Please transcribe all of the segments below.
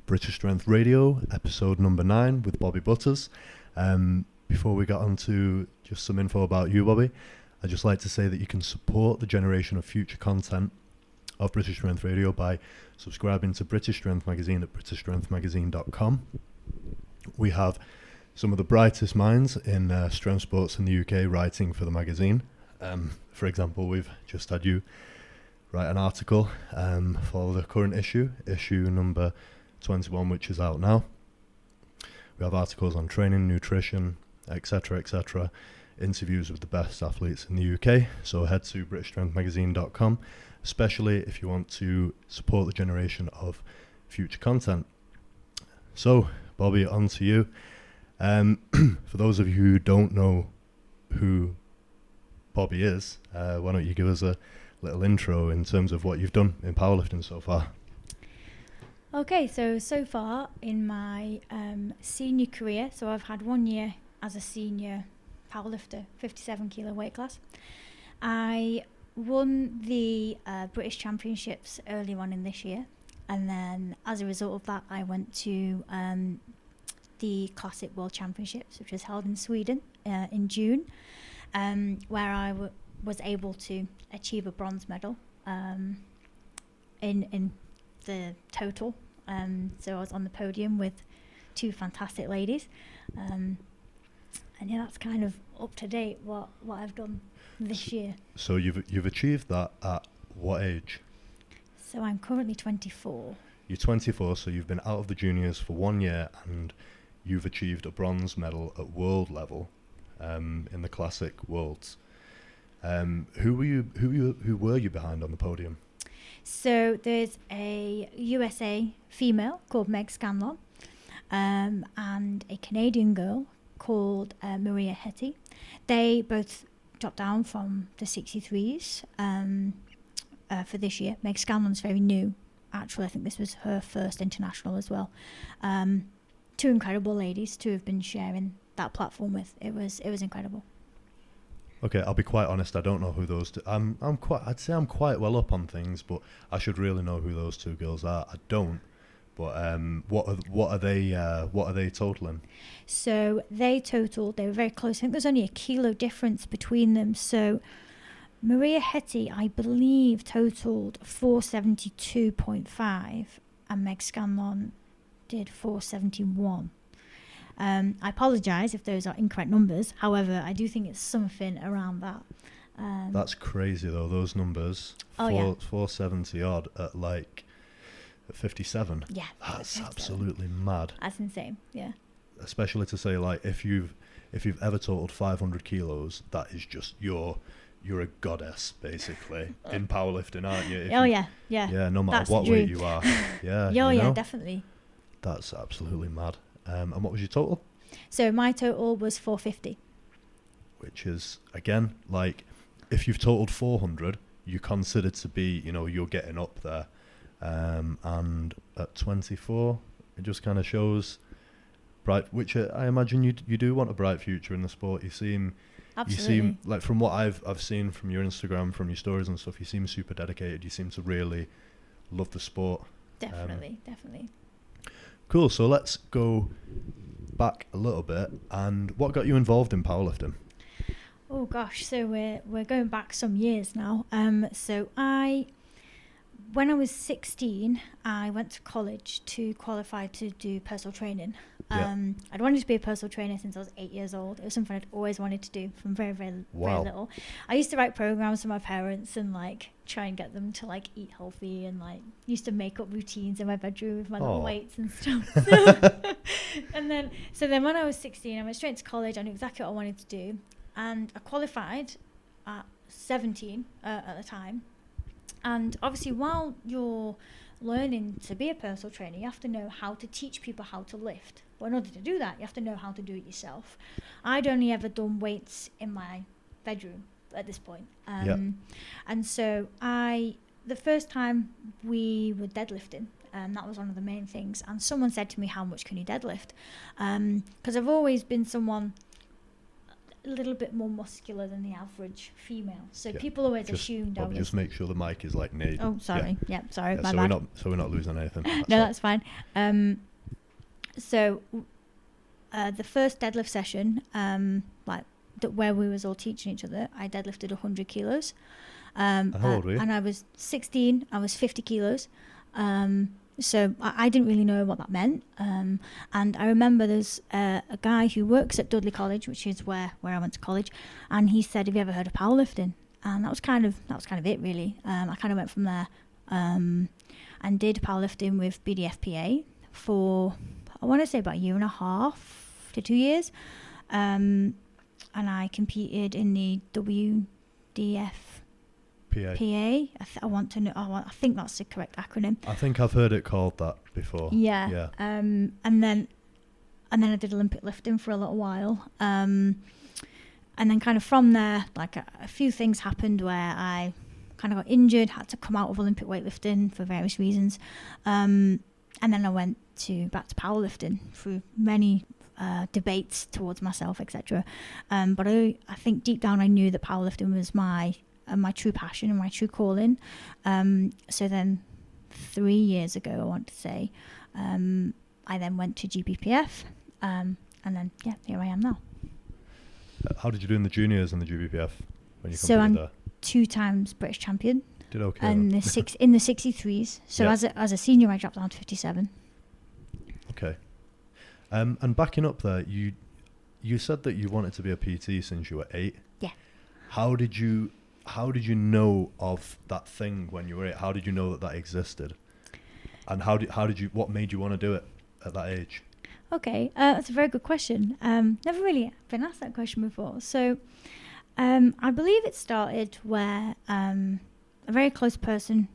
British Strength Radio, episode number 9 with Bobbie Butters. Before we get on to just some info about you, Bobbie, I'd just like to say that you can support the generation of future content of British Strength Radio by subscribing to British Strength Magazine at britishstrengthmagazine.com. We have some of the brightest minds in strength sports in the UK writing for the magazine. For example, we've just had you write an article for the current issue number 21, which is out now. We have articles on training, nutrition, etc., interviews with the best athletes in the UK. So head to britishstrengthmagazine.com, especially if you want to support the generation of future content. So, Bobbie, on to you. For those of you who don't know who Bobbie is, why don't you give us a little intro in terms of what you've done in powerlifting so far? Okay, so far in my senior career, so I've had 1 year as a senior powerlifter, 57 kilo weight class. I won the British Championships early on in this year, and then as a result of that I went to the Classic World Championships, which was held in Sweden in June, where I was able to achieve a bronze medal in the total. So I was on the podium with 2 fantastic ladies, and yeah, that's kind of up to date what I've done this year. So you've achieved that at what age? So I'm currently 24. You're 24, so you've been out of the juniors for 1 year, and you've achieved a bronze medal at world level in the Classic Worlds. Who were you behind on the podium? So there's a USA female called Meg Scanlon, and a Canadian girl called Maria Hetty. They both dropped down from the 63s for this year. Meg Scanlon's very new, actually. I think this was her first international as well. 2 incredible ladies to have been sharing that platform with. It was incredible. Okay, I'll be quite honest. I don't know who those two. I'd say I'm quite well up on things, but I should really know who those 2 girls are. I don't. But what are they totaling? So they were very close. I think there's only a kilo difference between them. So Maria Hetty, I believe, totaled 472.5, and Meg Scanlon did 471. I apologise if those are incorrect numbers. However, I do think it's something around that. That's crazy though, those numbers. 470 odd at like 57. Yeah. That's absolutely mad. That's insane, yeah. Especially to say, like, if you've ever totaled 500 kilos, that is just you're a goddess basically in powerlifting, aren't you? Yeah, no matter what weight you are. Yeah, definitely. That's absolutely mad. And what was your total? So my total was 450. Which is, again, like, if you've totaled 400, you consider to be, you're getting up there. And at 24, it just kind of shows bright, which I imagine you do want a bright future in the sport. Absolutely. You seem, like, from what I've seen from your Instagram, from your stories and stuff, you seem super dedicated. You seem to really love the sport. Definitely. Cool, so let's go back a little bit. And what got you involved in powerlifting? Oh gosh, so we're going back some years now. When I was 16, I went to college to qualify to do personal training. I'd wanted to be a personal trainer since I was 8 years old. It was something I'd always wanted to do from very, very, very little. I used to write programs for my parents and like try and get them to like eat healthy, and like used to make up routines in my bedroom with my little weights and stuff. So then when I was 16, I went straight to college. I knew exactly what I wanted to do, and I qualified at 17 at the time. And obviously, while you're learning to be a personal trainer, you have to know how to teach people how to lift. But in order to do that, you have to know how to do it yourself. I'd only ever done weights in my bedroom at this point. And so the first time we were deadlifting, that was one of the main things. And someone said to me, how much can you deadlift? Because I've always been someone a little bit more muscular than the average female. So Yeah. people always assumed I Bobbie, was. just make sure the mic is like near. Oh, sorry. Yeah, sorry. Yeah, My so bad. we're not losing anything. No, all. that's fine. So the first deadlift session, where we was all teaching each other, I deadlifted 100 kilos. And how old were you? And I was 16. I was 50 kilos. So I didn't really know what that meant. And I remember there's a guy who works at Dudley College, which is where I went to college, and he said, "Have you ever heard of powerlifting?" And that was kind of it, really. I kind of went from there and did powerlifting with BDFPA for, I want to say, about 1.5 to 2 years. And I competed in the WDF. PA. I think that's the correct acronym. I think I've heard it called that before. Yeah. Yeah. And then I did Olympic lifting for a little while. And then kind of from there, like a few things happened where I kind of got injured, had to come out of Olympic weightlifting for various reasons. And then I went back to powerlifting through many debates towards myself, etc. But I think deep down I knew that powerlifting was my true passion and my true calling. So then 3 years ago, I want to say, I then went to GBPF, and then here I am now. How did you do in the juniors and the GBPF when you competed So I'm there? 2 times British champion. Did okay. And in the 63s. So Yeah. as a senior, I dropped down to 57. Okay. And backing up there, you said that you wanted to be a PT since you were 8. Yeah. How did you know of that thing when you were 8? How did you know that existed? And what made you want to do it at that age? Okay, that's a very good question. Never really been asked that question before. So I believe it started where a very close person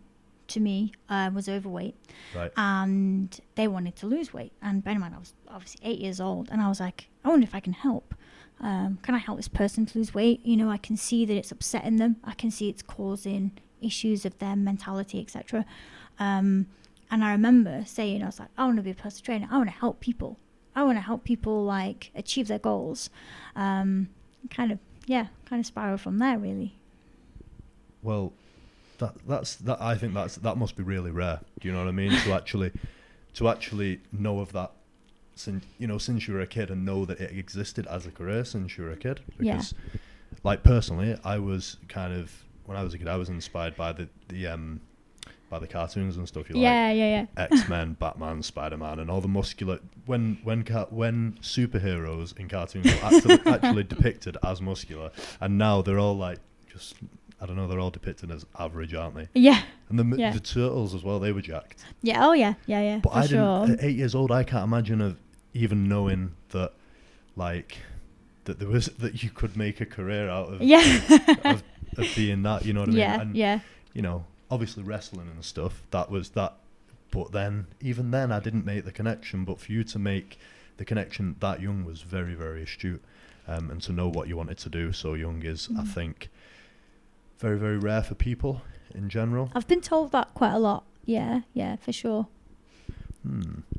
to me was overweight. Right. And they wanted to lose weight. And bear in mind, I was obviously 8 years old, and I was like, I wonder if I can help. Can I help this person to lose weight? You know, I can see that it's upsetting them. I can see it's causing issues of their mentality, etc. And I remember saying, I was like, I want to be a personal trainer. I want to help people. I want to help people like achieve their goals. Kind of spiral from there, really. Well, I think that must be really rare. Do you know what I mean? to actually know of that since you were a kid, and know that it existed as a career since you were a kid. Because, like, personally, I was kind of, when I was a kid, I was inspired by the cartoons and stuff. Yeah. X-Men, Batman, Spider-Man, and all the muscular. When superheroes in cartoons were actually depicted as muscular, and now they're all like just, I don't know, they're all depicted as average, aren't they? Yeah. And the turtles as well, they were jacked. Yeah. Oh yeah. But I sure. didn't. At 8 years old, I can't imagine of even knowing that, like, that you could make a career out of of being that. You know what I mean? And, you know, obviously wrestling and stuff. That was that. But then, even then, I didn't make the connection. But for you to make the connection that young was very, very astute. And to know what you wanted to do so young is, I think, very, very rare for people in general. I've been told that quite a lot. Yeah, for sure.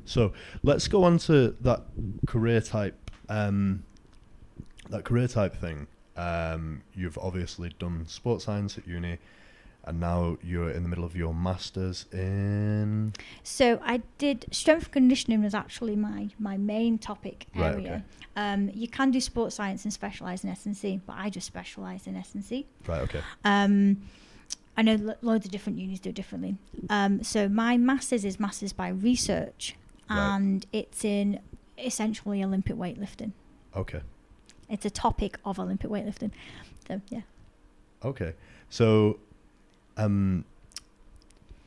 So let's go on to that career type thing. You've obviously done sports science at uni, and now you're in the middle of your masters in. So I did strength and conditioning was actually my main topic area. Right, okay. You can do sports science and specialise in S&C, but I just specialised in S&C. Right, okay. I know loads of different unis do it differently. So my masters is masters by research, and it's in essentially Olympic weightlifting. Okay. It's a topic of Olympic weightlifting. So yeah. Okay. So, in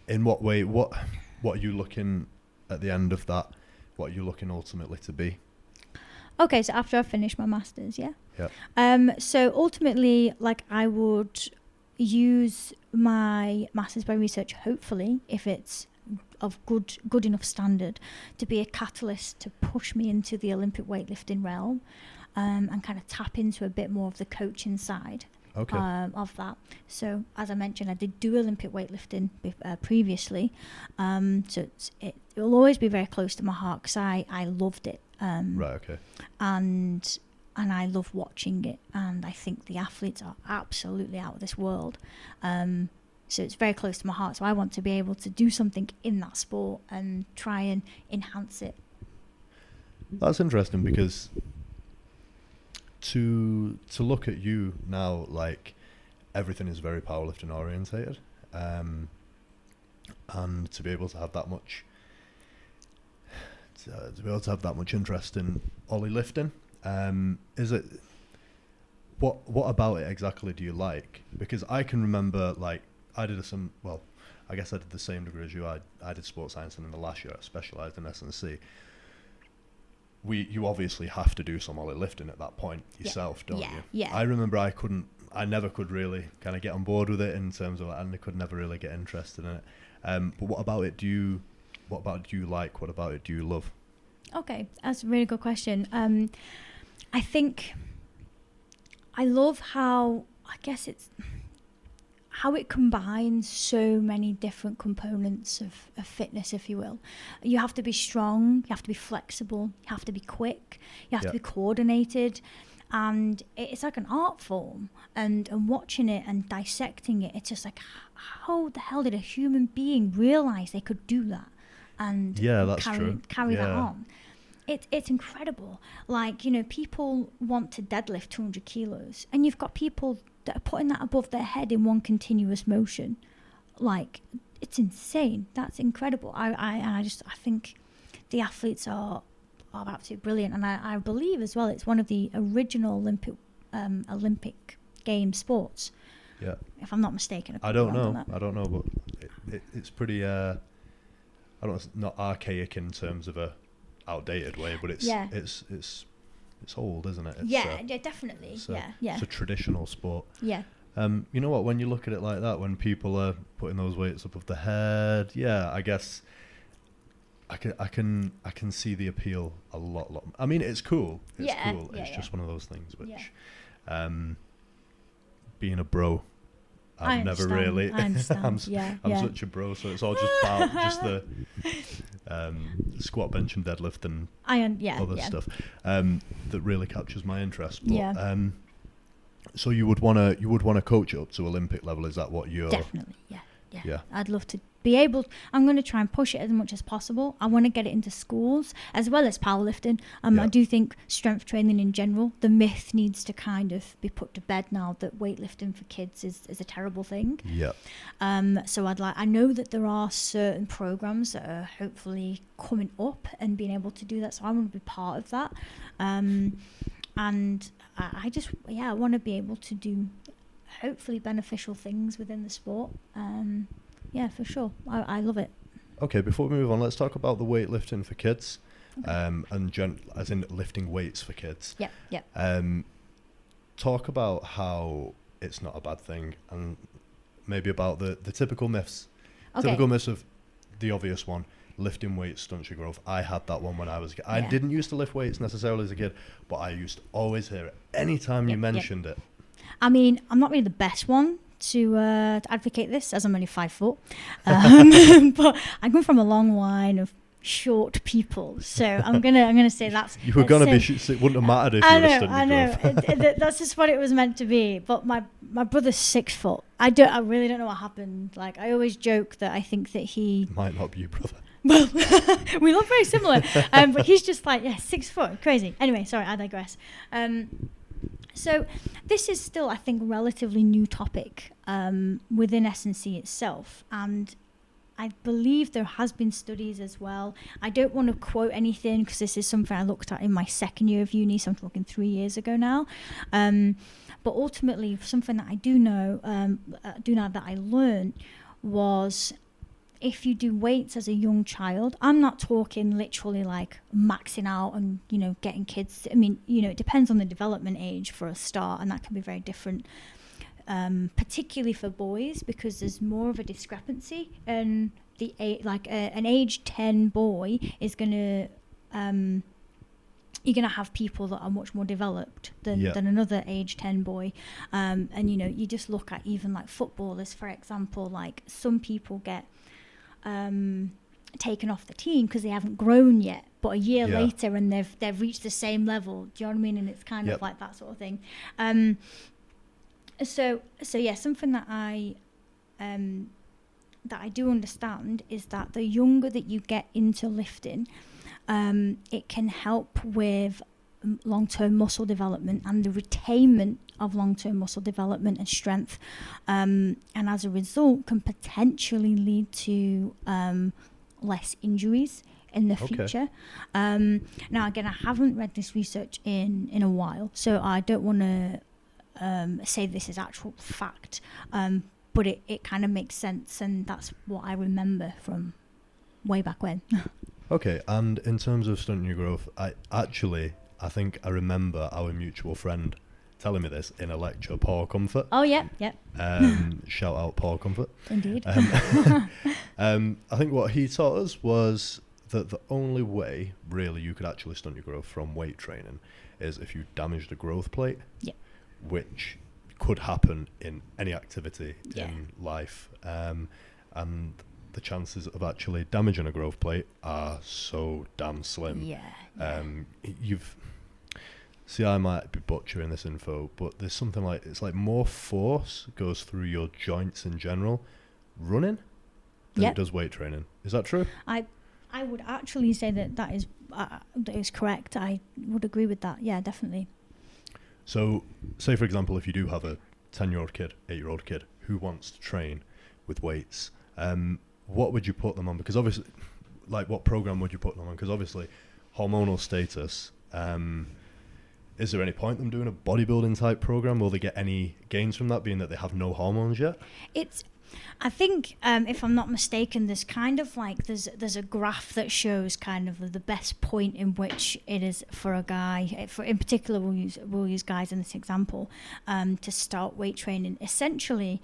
what way? What are you looking at the end of that? What are you looking ultimately to be? Okay, so after I finish my masters, yeah. Yeah. So ultimately, like, I would use my masters by research, hopefully, if it's of good enough standard, to be a catalyst to push me into the Olympic weightlifting realm, and kind of tap into a bit more of the coaching side. Okay. Of that. So as I mentioned, I did do Olympic weightlifting previously, so it will always be very close to my heart because I loved it. Right. Okay. And and I love watching it, and I think the athletes are absolutely out of this world. So it's very close to my heart. So I want to be able to do something in that sport and try and enhance it. That's interesting, because to look at you now, like, everything is very powerlifting orientated, and to be able to have that much interest in Ollie lifting, is it, what about it exactly do you like? Because I can remember, like, I did I guess I did the same degree as you. I did sports science, and in the last year I specialised in S&C. You obviously have to do some Ollie lifting at that point yourself, don't you? Yeah. I remember I never could really kind of get on board with it, in terms of, and I could never really get interested in it. But what about it do you like? What about it do you love? Okay, that's a really good question. I think I love how it combines so many different components of fitness, if you will. You have to be strong, you have to be flexible, you have to be quick, you have to be coordinated, and it's like an art form. And watching it and dissecting it, it's just like, how the hell did a human being realize they could do that and carry that on? It's incredible. Like, people want to deadlift 200 kilos, and you've got people that are putting that above their head in one continuous motion. Like, it's insane. That's incredible. I think the athletes are absolutely brilliant, and I believe as well it's one of the original Olympic game sports. Yeah. If I'm not mistaken. I don't know, but it's pretty. I don't know. It's not archaic in terms of a outdated way, but it's old, isn't it? It's, definitely. It's a traditional sport. Yeah. You know what? When you look at it like that, when people are putting those weights above the head, I guess I can see the appeal a lot. I mean, it's cool. It's cool. It's just one of those things which, being a bro, I've never really. I understand. I'm such a bro, so it's all just about just the squat, bench, and deadlift, and other stuff that really captures my interest. But, so you would want to coach it up to Olympic level? Is that what you're? Definitely, yeah. I'd love to be able. I'm going to try and push it as much as possible. I want to get it into schools as well as powerlifting. I do think strength training in general, the myth needs to kind of be put to bed now that weightlifting for kids is a terrible thing. Yeah. So I know that there are certain programs that are hopefully coming up and being able to do that. So I want to be part of that. And I just I want to be able to do hopefully beneficial things within the sport. For sure. I love it. Okay, before we move on, let's talk about the weightlifting for kids. As in lifting weights for kids. Yeah. Talk about how it's not a bad thing, and maybe about the typical myths. Okay. Typical myths of the obvious one: lifting weights stunts your growth. I had that one when I was a kid. I didn't used to lift weights necessarily as a kid, but I used to always hear it anytime you mentioned it. I mean, I'm not really the best one to advocate this, as I'm only 5 foot, but I come from a long line of short people, so I'm gonna say that's. You were gonna be. It wouldn't have mattered if you were stunting. I know. That's just what it was meant to be. But my brother's 6 foot. I really don't know what happened. Like, I always joke that I think that he might not be your brother. Well, we look very similar, but he's just like 6 foot, crazy. Anyway, sorry, I digress. So this is still, I think, a relatively new topic within S&C itself, and I believe there has been studies as well. I don't want to quote anything because this is something I looked at in my second year of uni, so I'm talking 3 years ago now. But ultimately, something that I do know that I learned was, if you do weights as a young child, I'm not talking literally like maxing out and, getting kids. I mean, it depends on the development age for a start, and that can be very different, particularly for boys, because there's more of a discrepancy. And an age 10 boy is going to, you're going to have people that are much more developed than another age 10 boy. And, you just look at even like footballers, for example, like some people get taken off the team because they haven't grown yet. But a year Yeah. later, and they've reached the same level. Do you know what I mean? And it's kind Yep. of like that sort of thing. So yeah, something that I do understand is that the younger that you get into lifting, it can help with long-term muscle development and the retainment of long-term muscle development and strength, and as a result can potentially lead to less injuries in the future. Now again, I haven't read this research in a while, so I don't want to say this is actual fact, but it kind of makes sense, and that's what I remember from way back when. Okay, and in terms of stunting your growth, I think I remember our mutual friend telling me this in a lecture, Paul Comfort. Oh, yeah. Shout out Paul Comfort. Indeed. I think what he taught us was that the only way, really, you could actually stunt your growth from weight training is if you damage the growth plate, which could happen in any activity in life. And the chances of actually damaging a growth plate are so damn slim. I might be butchering this info, but there's something like, it's like more force goes through your joints in general running than it does weight training. Is that true? I would actually say that is correct. I would agree with that. Yeah, definitely. So, say for example, if you do have a 10-year-old kid, 8-year-old kid who wants to train with weights, what would you put them on? Because obviously, like, what program would you put them on? Because obviously, hormonal status, is there any point in them doing a bodybuilding type program? Will they get any gains from that, being that they have no hormones yet? I think, if I'm not mistaken, there's kind of like, there's a graph that shows kind of the best point in which it is for a guy, in particular we'll use guys in this example, to start weight training. Essentially,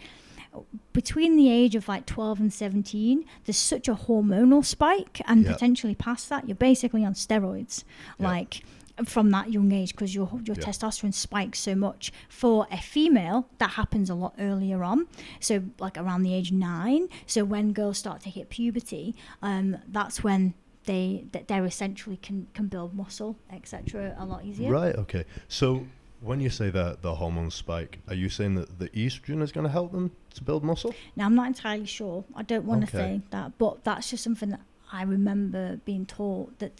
between the age of like 12 and 17, there's such a hormonal spike, and potentially past that, you're basically on steroids. Like, from that young age, because your testosterone spikes so much. For a female, that happens a lot earlier on, so like around the age 9. So when girls start to hit puberty, that's when they're essentially can build muscle, etc., a lot easier. Right. Okay. So when you say that the hormone spike, are you saying that the estrogen is going to help them to build muscle? Now, I'm not entirely sure. I don't want to say that, but that's just something that I remember being taught, that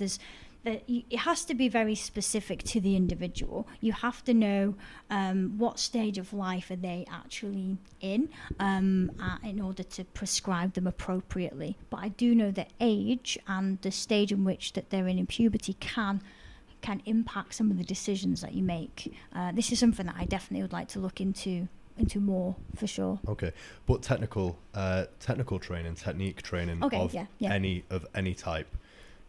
it has to be very specific to the individual. You have to know what stage of life are they actually in order to prescribe them appropriately. But I do know that age and the stage in which that they're in puberty can impact some of the decisions that you make. This is something that I definitely would like to look into more, for sure. Okay, but technical training, technique training of any type,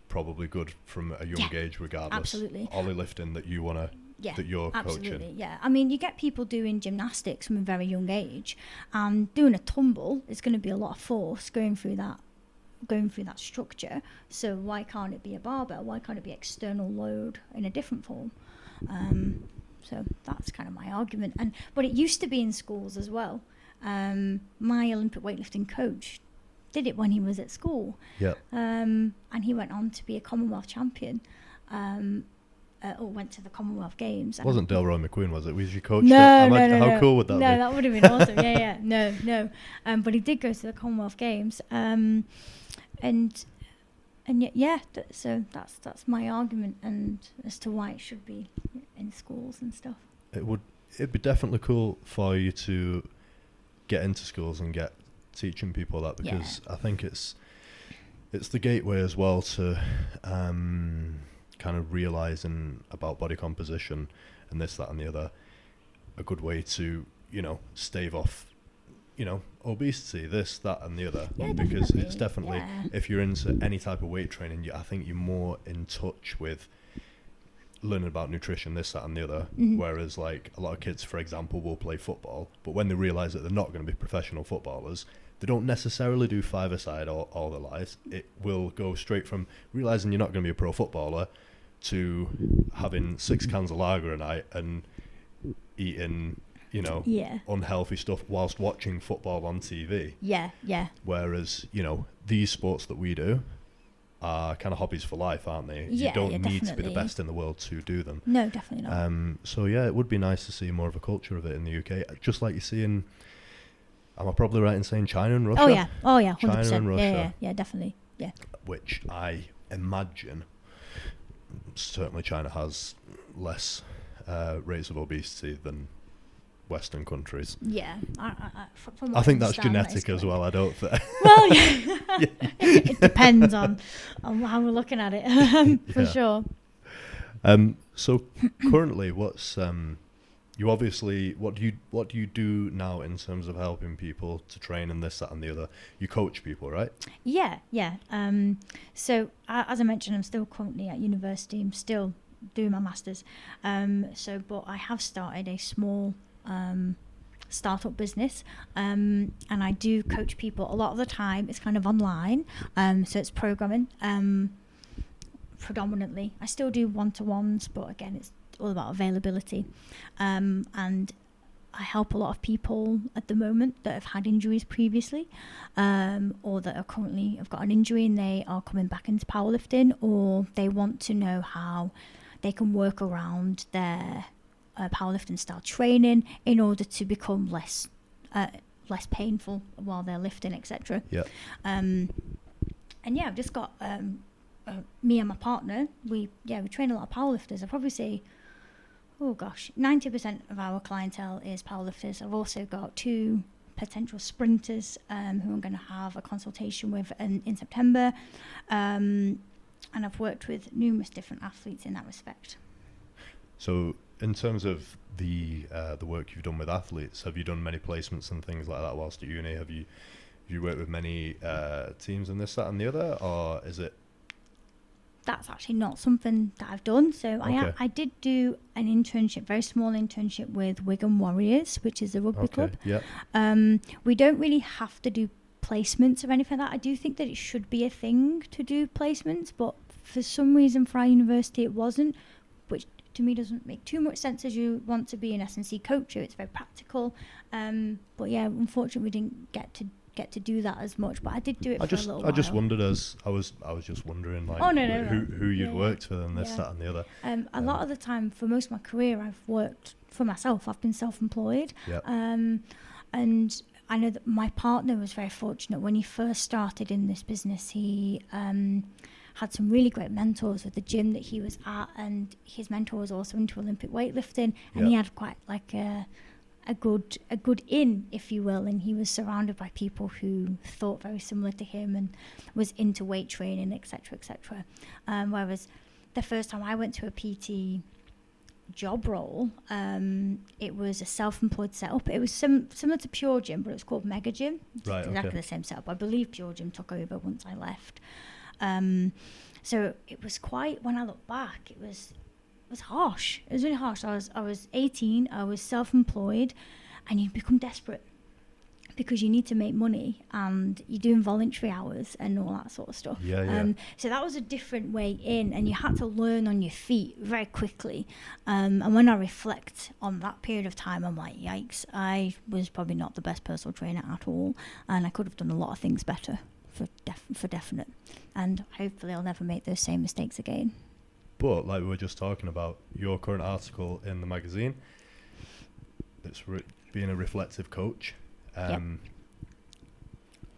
probably good from a young age, regardless. Absolutely. Ollie lifting that you want to, that you're coaching. Yeah. I mean, you get people doing gymnastics from a very young age, and doing a tumble is going to be a lot of force going through that structure. So why can't it be a barbell? Why can't it be external load in a different form? So that's kind of my argument. But it used to be in schools as well. My Olympic weightlifting coach did it when he was at school. And he went on to be a Commonwealth champion, or went to the Commonwealth Games. It wasn't Delroy McQueen, was it? Was your coach? No. How cool would that be? No, that would have been awesome. No. But he did go to the Commonwealth Games. So that's my argument, and as to why it should be in schools and stuff. It'd be definitely cool for you to get into schools and get teaching people that, because I think it's the gateway as well to kind of realizing about body composition and this, that, and the other. A good way to stave off obesity, this, that, and the other, because it's definitely if you're into any type of weight training, I think you're more in touch with learning about nutrition, this, that, and the other. Whereas like a lot of kids, for example, will play football, but when they realize that they're not going to be professional footballers, they don't necessarily do five-a-side all their lives. It will go straight from realizing you're not going to be a pro footballer to having 6 cans of lager a night and eating unhealthy stuff whilst watching football on TV. Whereas these sports that we do, are kind of hobbies for life, aren't they? Yeah, you don't yeah, need to be the definitely. best in the world to do them. No, definitely not. So yeah, it would be nice to see more of a culture of it in the UK, just like you see in, am I probably right in saying China and Russia? Oh yeah, 100%. China and Russia. Yeah, definitely. Yeah. Which I imagine, certainly China has less rates of obesity than Western countries. Yeah, from I what think that's understand, genetic as well. I don't think. Well, yeah. It depends on how we're looking at it, for sure. So currently, what's you obviously what do you do now in terms of helping people to train and this, that, and the other? You coach people, right? Yeah. So as I mentioned, I'm still currently at university. I'm still doing my masters. But I have started a small startup business, and I do coach people. A lot of the time it's kind of online, so it's programming predominantly. I still do one-to-ones, but again, it's all about availability, and I help a lot of people at the moment that have had injuries previously, or that are currently have got an injury and they are coming back into powerlifting, or they want to know how they can work around their powerlifting style training in order to become less painful while they're lifting, etc. Yeah. And yeah, I've just got me and my partner. We train a lot of powerlifters. I probably say, 90% of our clientele is powerlifters. I've also got 2 potential sprinters who I'm going to have a consultation with in September, and I've worked with numerous different athletes in that respect. So in terms of the work you've done with athletes, have you done many placements and things like that whilst at uni? Have you worked with many teams in this, that, and the other, or is it? That's actually not something that I've done. So Okay. I did do an internship, very small internship with Wigan Warriors, which is a rugby club. Yeah. We don't really have to do placements or anything like that. I do think that it should be a thing to do placements, but for some reason for our university it wasn't, which to me doesn't make too much sense as you want to be an S&C coach. It's very practical. But yeah, unfortunately we didn't get to do that as much, but I did do it for a little while. I just wondered, as I was just wondering, like, who you'd worked with and this, that, and the other. A lot of the time, for most of my career, I've worked for myself. I've been self-employed. Yep. And I know that my partner was very fortunate when he first started in this business. He had some really great mentors with the gym that he was at, and his mentor was also into Olympic weightlifting, and he had quite like a good in, if you will, and he was surrounded by people who thought very similar to him and was into weight training, etc. Whereas the first time I went to a PT job role, it was a self-employed setup. It was similar to Pure Gym, but it was called Mega Gym. Right, exactly the same setup. I believe Pure Gym took over once I left. So it was quite, when I look back, it was harsh. It was really harsh. I was 18. I was self-employed, and you become desperate because you need to make money, and you're doing voluntary hours and all that sort of stuff. So that was a different way in, and you had to learn on your feet very quickly. And when I reflect on that period of time, I'm like, yikes! I was probably not the best personal trainer at all, and I could have done a lot of things better, for definite. And hopefully, I'll never make those same mistakes again. But like we were just talking about, your current article in the magazine, it's being a reflective coach. I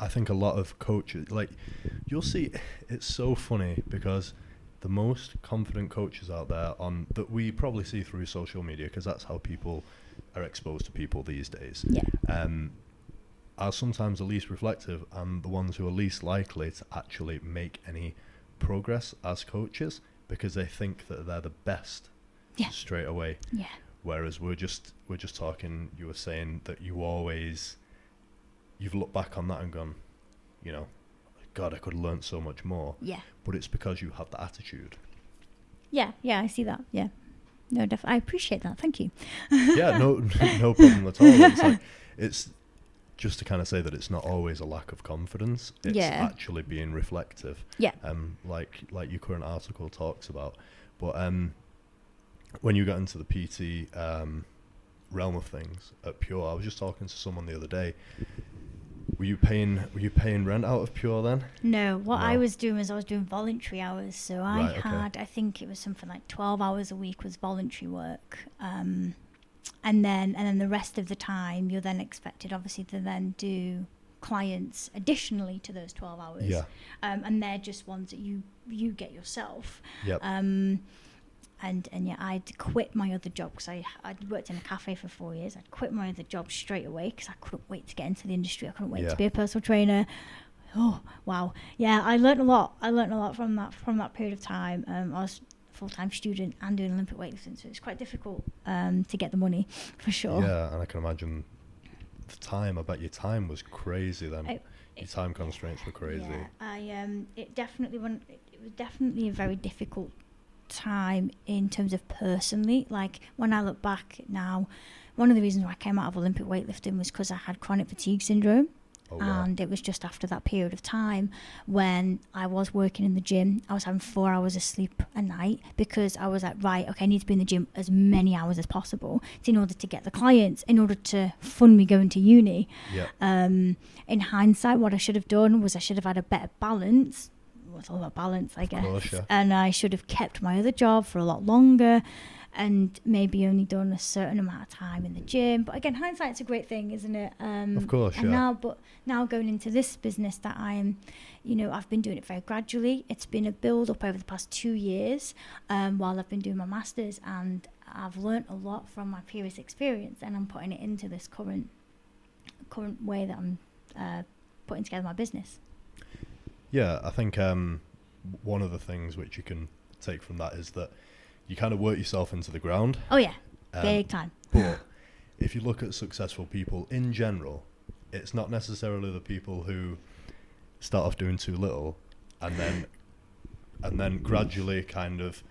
think a lot of coaches, like, you'll see, it's so funny because the most confident coaches out there that we probably see through social media, because that's how people are exposed to people these days, are sometimes the least reflective and the ones who are least likely to actually make any progress as coaches, because they think that they're the best straight away. Whereas we're just talking, you were saying that you've looked back on that and gone, God, I could have learnt so much more. But it's because you have the attitude. I see that. No, I appreciate that. Thank you. No problem at all. It's just to kind of say that it's not always a lack of confidence. It's actually being reflective. Like your current article talks about. But when you got into the PT realm of things at Pure, I was just talking to someone the other day. Were you paying rent out of Pure then? No, what No. I was doing was I was doing voluntary hours. So I Right, okay. had, I think it was something like 12 hours a week was voluntary work. And then the rest of the time you're then expected obviously to then do clients additionally to those 12 hours. Yeah. And they're just ones that you get yourself. Yep. And yeah, I'd quit my other job because I'd worked in a cafe for 4 years. I'd quit my other job straight away because I couldn't wait to get into the industry. I couldn't wait to be a personal trainer. Oh, wow. Yeah, I learned a lot. From that period of time. I was a full-time student and doing Olympic weightlifting, so it's quite difficult to get the money, for sure. Yeah, and I can imagine the time. I bet your time was crazy then. Your time constraints were crazy. Yeah, it was definitely a very difficult time in terms of personally. Like when I look back now, one of the reasons why I came out of Olympic weightlifting was because I had chronic fatigue syndrome. Oh, wow. And it was just after that period of time when I was working in the gym. I was having 4 hours of sleep a night because I was like, right, okay, I need to be in the gym as many hours as possible in order to get the clients, in order to fund me going to uni. Yeah. In hindsight, what I should have done was I should have had a better balance. It's all about balance, I guess. Course, yeah. And I should have kept my other job for a lot longer and maybe only done a certain amount of time in the gym. But again, hindsight's a great thing, isn't it? Of course, and yeah. Now going into this business that I'm, I've been doing it very gradually. It's been a build up over the past 2 years while I've been doing my masters, and I've learnt a lot from my previous experience, and I'm putting it into this current way that I'm putting together my business. Yeah, I think one of the things which you can take from that is that you kind of work yourself into the ground. Oh yeah, big time. But if you look at successful people in general, it's not necessarily the people who start off doing too little and then gradually kind of,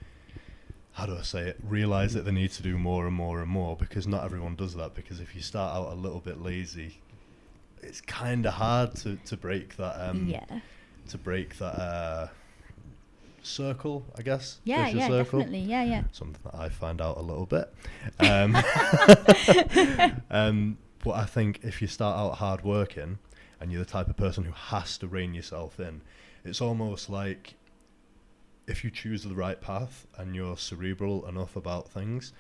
how do I say it, realize that they need to do more and more and more, because not everyone does that. Because if you start out a little bit lazy, it's kind of hard to break that to break that circle, I guess. Yeah, vicious circle. Definitely. Yeah. Something that I find out a little bit. But I think if you start out hard working and you're the type of person who has to rein yourself in, it's almost like if you choose the right path and you're cerebral enough about things,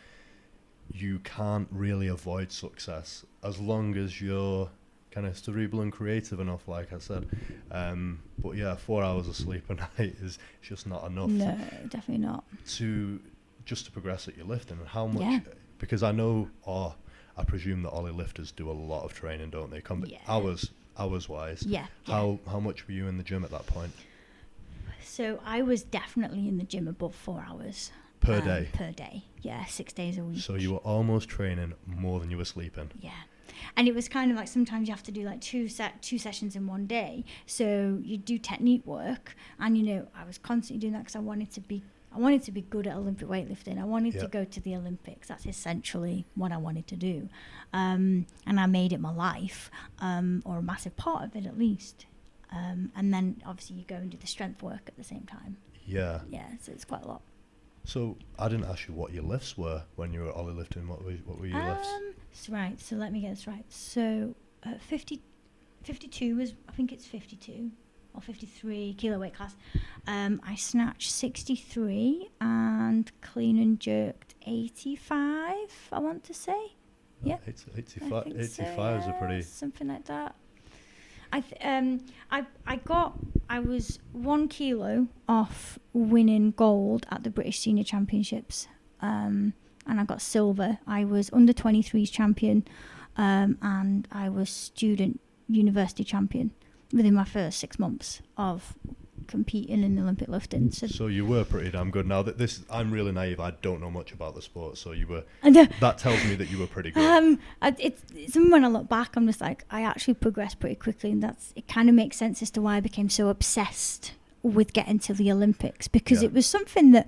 you can't really avoid success as long as you're kind of cerebral and creative enough, like I said. But yeah, 4 hours of sleep a night is just not enough. No, definitely not. To progress at your lifting. And how much, because I know, I presume that Ollie lifters do a lot of training, don't they? Hours wise. Yeah. How much were you in the gym at that point? So I was definitely in the gym above 4 hours. Per day? Per day, yeah, 6 days a week. So you were almost training more than you were sleeping. Yeah. And it was kind of like sometimes you have to do like two sessions in one day. So you do technique work, and I was constantly doing that because I wanted to be good at Olympic weightlifting. I wanted to go to the Olympics. That's essentially what I wanted to do, and I made it my life, or a massive part of it at least. And then obviously you go and do the strength work at the same time. Yeah. Yeah, so it's quite a lot. So I didn't ask you what your lifts were when you were Ollie lifting. What were your lifts? Right, so let me get this right. So 52 was, I think it's 52 or 53 kilo weight class. I snatched 63 and clean and jerked 85, I want to say. Yeah. 85 is a pretty... Something like that. I was 1 kilo off winning gold at the British Senior Championships, and I got silver. I was under 23s champion, and I was student university champion within my first 6 months of competing in Olympic lifting. So you were pretty damn good. Now that I'm really naive. I don't know much about the sport, so you were. That tells me that you were pretty good. It's when I look back, I'm just like, I actually progressed pretty quickly, and it kind of makes sense as to why I became so obsessed with getting to the Olympics, because it was something that,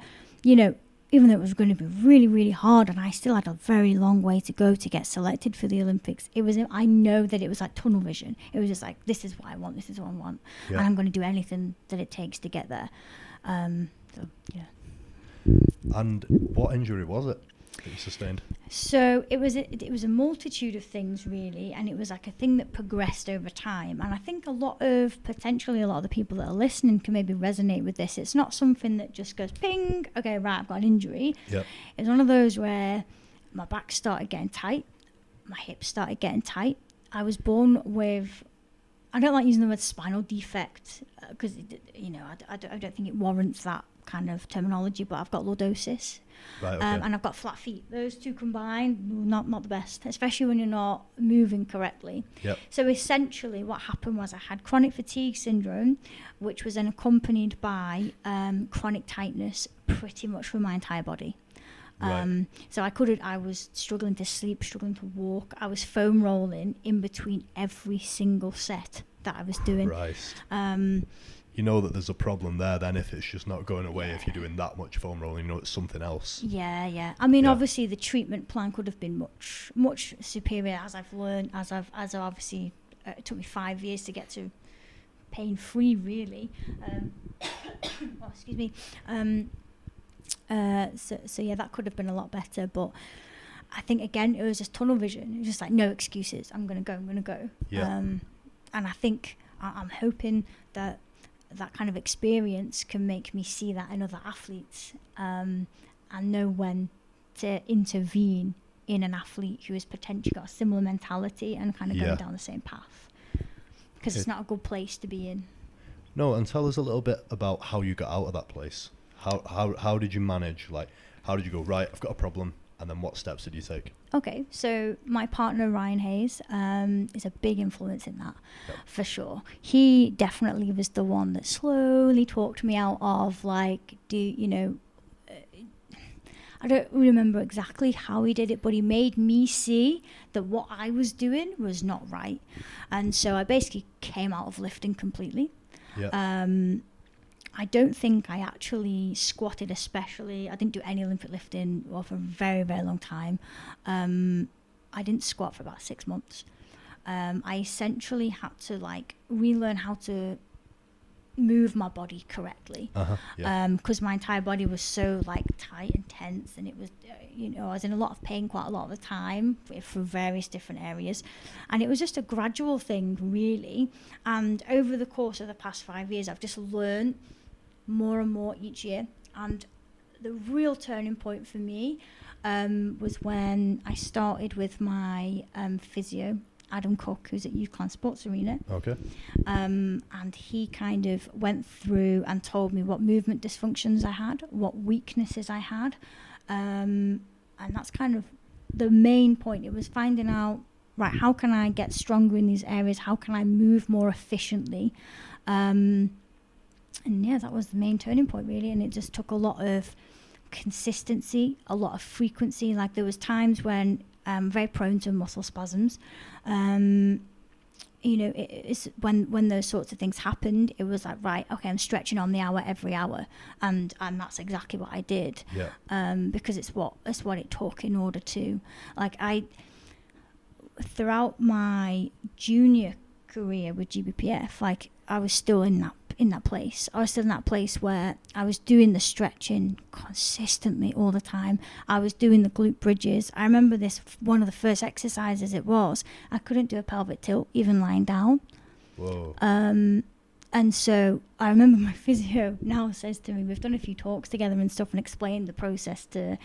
even though it was going to be really, really hard, and I still had a very long way to go to get selected for the Olympics, I know that it was like tunnel vision. It was just like, this is what I want, and I'm going to do anything that it takes to get there. And what injury was it? that you sustained? So it was a multitude of things really, and it was like a thing that progressed over time. And I think potentially a lot of the people that are listening can maybe resonate with this. It's not something that just goes ping, okay, right, I've got an injury. Yep. It's one of those where my back started getting tight, my hips started getting tight. I was born with, I don't like using the word spinal defect because I don't think it warrants that kind of terminology, but I've got lordosis. Right, okay. And I've got flat feet. Those two combined, not the best, especially when you're not moving correctly. Yep. So essentially what happened was I had chronic fatigue syndrome, which was then accompanied by chronic tightness pretty much for my entire body. Right. So I was struggling to sleep, struggling to walk. I was foam rolling in between every single set that I was doing. Right. You know that there's a problem there then if it's just not going away. If you're doing that much foam rolling, you know it's something else. Yeah. I mean, obviously the treatment plan could have been much superior, as I've learned, as obviously it took me 5 years to get to pain-free really. Excuse me. So yeah, that could have been a lot better, but I think again it was just tunnel vision. It was just like no excuses. I'm gonna go. Yeah. And I think I'm hoping that kind of experience can make me see that in other athletes, and know when to intervene in an athlete who has potentially got a similar mentality and kind of going down the same path, because it's not a good place to be in. No, and tell us a little bit about how you got out of that place. How did you manage? Like, how did you go, right, I've got a problem, and then what steps did you take? Okay, so my partner Ryan Hayes is a big influence in that, for sure. He definitely was the one that slowly talked me out of like, I don't remember exactly how he did it, but he made me see that what I was doing was not right. And so I basically came out of lifting completely. Yeah. I don't think I actually squatted especially. I didn't do any Olympic lifting for a very, very long time. I didn't squat for about 6 months. I essentially had to like relearn how to move my body correctly, because my entire body was so like tight and tense, and it was I was in a lot of pain quite a lot of the time for various different areas, and it was just a gradual thing really. And over the course of the past 5 years I've just learned more and more each year, and the real turning point for me was when I started with my physio Adam Cook, who's at UConn Sports Arena. Okay. And he kind of went through and told me what movement dysfunctions I had, what weaknesses I had. And that's kind of the main point. It was finding out, right, how can I get stronger in these areas? How can I move more efficiently? And yeah, that was the main turning point really. And it just took a lot of consistency, a lot of frequency. Like there was times when I'm very prone to muscle spasms. It's when those sorts of things happened, it was like, right, okay, I'm stretching on the hour every hour, and that's exactly what I did. Yeah. Because it's what it took in order to, like, throughout my junior career with GBPF, like I was still in that place. I was still in that place where I was doing the stretching consistently all the time. I was doing the glute bridges. I remember this, one of the first exercises it was, I couldn't do a pelvic tilt even lying down. Whoa. And so I remember my physio now says to me, we've done a few talks together and stuff and explained the process to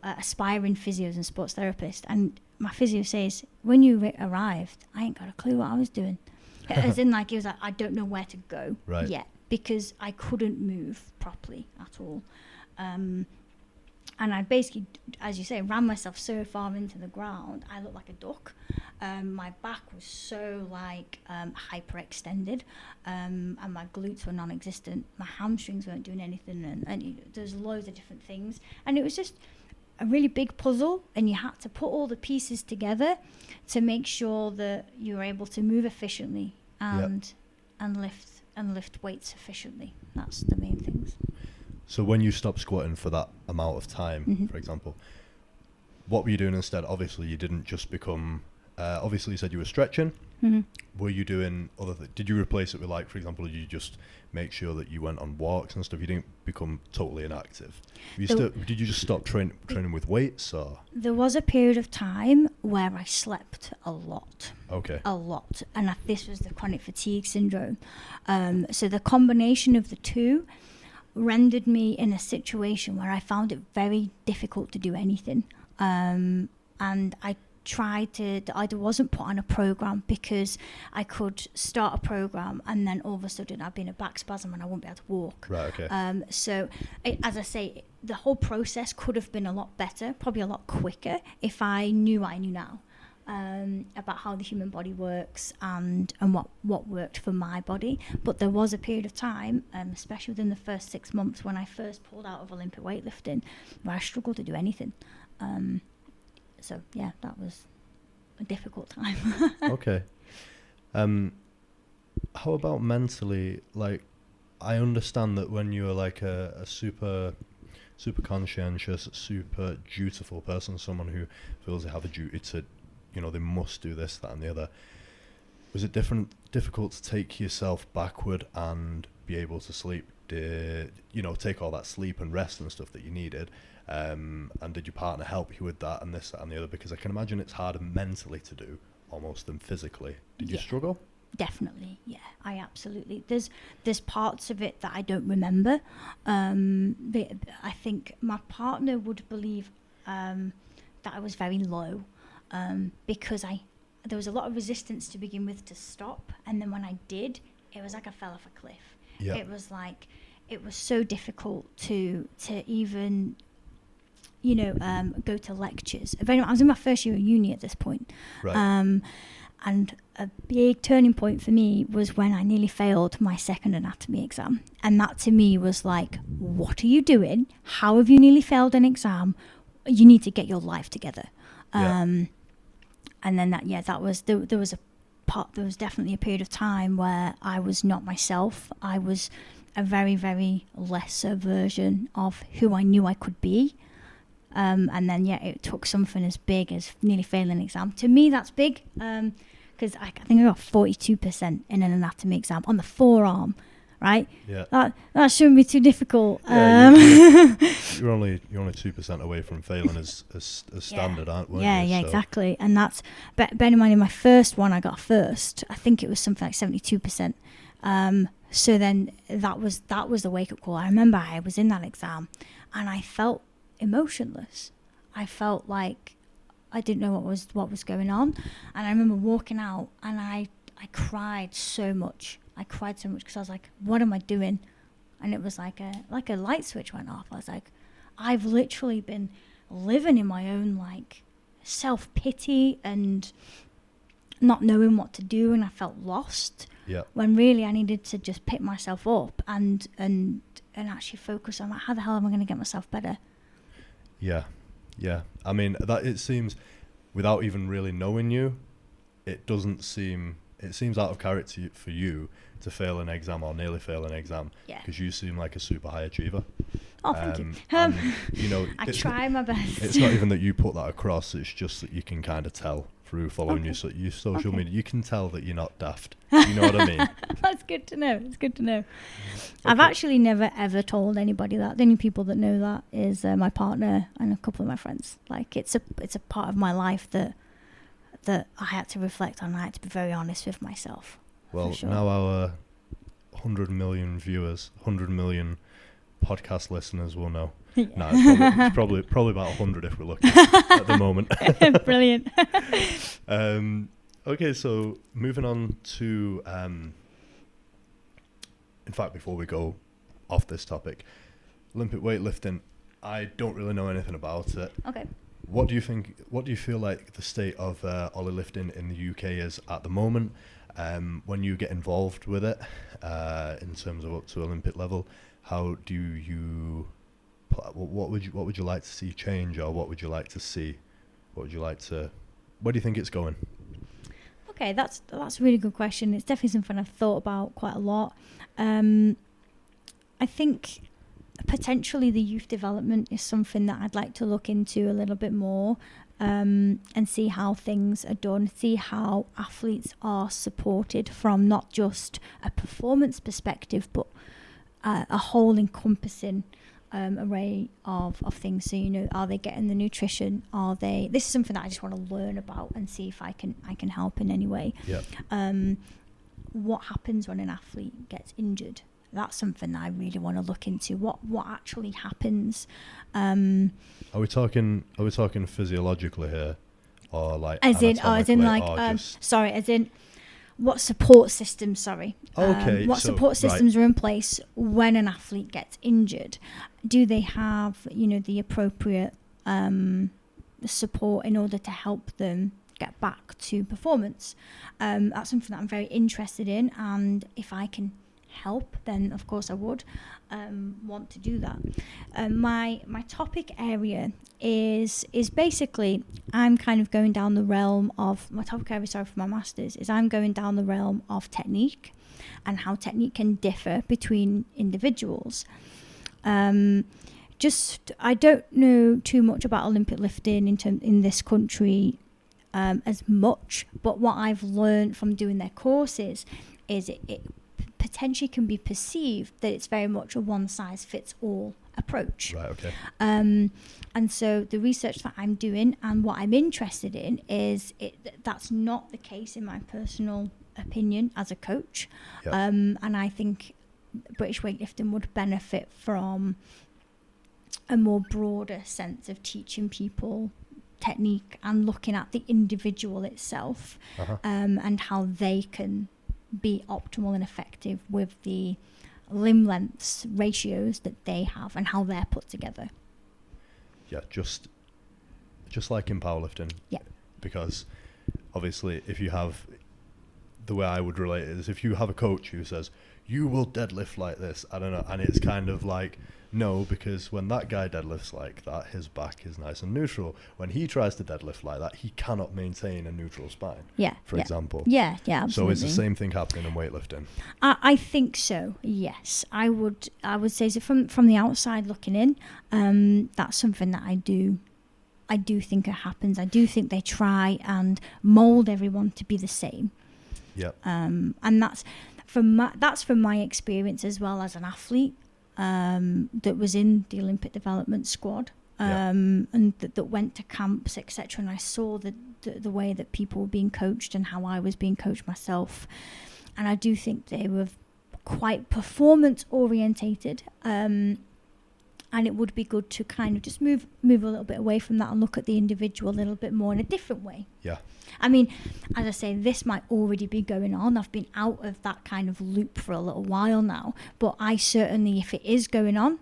aspiring physios and sports therapists. And my physio says, when you arrived, I ain't got a clue what I was doing. As in, like, he was like, I don't know where to go yet, because I couldn't move properly at all. And I basically, as you say, ran myself so far into the ground, I looked like a duck. My back was so, like, hyperextended, and my glutes were non-existent. My hamstrings weren't doing anything, and there's loads of different things. And it was just a really big puzzle, and you had to put all the pieces together to make sure that you were able to move efficiently and lift weights efficiently. That's the main things. So when you stopped squatting for that amount of time, for example, what were you doing instead? Obviously you didn't just become obviously you said you were stretching. Mm-hmm. Were you doing other things? Did you replace it with, like, for example, did you just make sure that you went on walks and stuff? You didn't become totally inactive. Did you just stop training with weights, or? There was a period of time where I slept a lot. Okay. A lot. And this was the chronic fatigue syndrome. So the combination of the two rendered me in a situation where I found it very difficult to do anything. And I wasn't put on a program, because I could start a program and then all of a sudden I'd be in a back spasm and I wouldn't be able to walk. Right, okay. As I say, the whole process could have been a lot better, probably a lot quicker, if I knew what I knew now about how the human body works and what worked for my body. But there was a period of time, especially within the first 6 months when I first pulled out of Olympic weightlifting, where I struggled to do anything. So yeah, that was a difficult time. Okay. How about mentally? Like, I understand that when you're like a super conscientious, super dutiful person, someone who feels they have a duty to, they must do this, that, and the other. Was it difficult to take yourself backward and be able to sleep? Take all that sleep and rest and stuff that you needed? And did your partner help you with that and this, that, and the other? Because I can imagine it's harder mentally to do almost than physically. Did you struggle? Definitely, yeah. I absolutely. There's parts of it that I don't remember. I think my partner would believe that I was very low, because there was a lot of resistance to begin with to stop, and then when I did, it was like I fell off a cliff. Yeah. It was like, it was so difficult to even go to lectures. I was in my first year of uni at this point. Right. And a big turning point for me was when I nearly failed my second anatomy exam. And that to me was like, what are you doing? How have you nearly failed an exam? You need to get your life together. And then there was definitely a period of time where I was not myself. I was a very, very lesser version of who I knew I could be. And then, it took something as big as nearly failing an exam. To me, that's big, because I think I got 42% in an anatomy exam on the forearm, right? Yeah. That shouldn't be too difficult. Yeah, you're only 2% away from failing as standard, aren't you? Yeah, exactly. And that's, bear in mind, in my first one, I got first. I think it was something like 72%. So then that was the wake-up call. I remember I was in that exam, and I felt emotionless. I felt like I didn't know what was going on, and I remember walking out, and I cried so much. Because I was like, what am I doing? And it was like a light switch went off. I was like, I've literally been living in my own like self-pity and not knowing what to do, and I felt lost. Yeah. When really I needed to just pick myself up and actually focus on, like, how the hell am I going to get myself better? Yeah. I mean, that it seems, without even really knowing you, it seems out of character for you to fail an exam or nearly fail an exam. Yeah. Because you seem like a super high achiever. Oh, thank you. I try my best. It's not even that you put that across. It's just that you can kind of tell through following your social media. You can tell that you're not daft. You know what I mean? That's good to know. It's good to know. Okay. I've actually never ever told anybody that. The only people that know that is my partner and a couple of my friends. Like, it's a part of my life that I had to reflect on. I had to be very honest with myself. Well, sure. Now our 100 million viewers, 100 million podcast listeners will know. Yeah. No, it's probably about 100 if we're lucky at the moment. Brilliant. Okay, so moving on to, in fact, before we go off this topic, Olympic weightlifting, I don't really know anything about it. Okay. What do you feel like the state of Ollie lifting in the UK is at the moment? When you get involved with it, in terms of up to Olympic level, how do you, what would you like to see change, or what would you like to see? Where do you think it's going? Okay, that's a really good question. It's definitely something I've thought about quite a lot. I think potentially the youth development is something that I'd like to look into a little bit more, and see how things are done, see how athletes are supported from not just a performance perspective, but a whole encompassing array of things. So, you know, are they getting the nutrition? This is something that I just want to learn about and see if I can help in any way. What happens when an athlete gets injured? That's something that I really want to look into. What actually happens? Are we talking physiologically here, or like as in what support systems? What support systems are in place when an athlete gets injured? Do they have, you know, the appropriate support in order to help them get back to performance? That's something that I'm very interested in, and if I can help, then of course I would want to do that. My topic area is basically, I'm kind of going down the realm of my topic area. For my masters, is I'm going down the realm of technique and how technique can differ between individuals. I don't know too much about Olympic lifting in this country as much, but what I've learned from doing their courses is it potentially can be perceived that it's very much a one-size-fits-all approach. Right, okay. And so the research that I'm doing and what I'm interested in is that's not the case in my personal opinion as a coach. Yep. And I think British weightlifting would benefit from a more broader sense of teaching people technique and looking at the individual itself, and how they can be optimal and effective with the limb lengths ratios that they have and how they're put together. Yeah, just like in powerlifting. Yeah. Because obviously, if you have, the way I would relate it is, if you have a coach who says, you will deadlift like this, I don't know, and it's kind of like, no, because when that guy deadlifts like that, his back is nice and neutral. When he tries to deadlift like that, he cannot maintain a neutral spine. Yeah. For example. Yeah, absolutely. So it's the same thing happening in weightlifting. I think so. Yes, I would say so. From the outside looking in, that's something that I do think it happens. I do think they try and mold everyone to be the same. Yeah. And that's from my experience as well as an athlete. That was in the Olympic development squad, and that went to camps, etc. And I saw the way that people were being coached and how I was being coached myself. And I do think they were quite performance orientated. And it would be good to kind of just move a little bit away from that and look at the individual a little bit more in a different way. Yeah. I mean, as I say, this might already be going on. I've been out of that kind of loop for a little while now. But I certainly, if it is going on,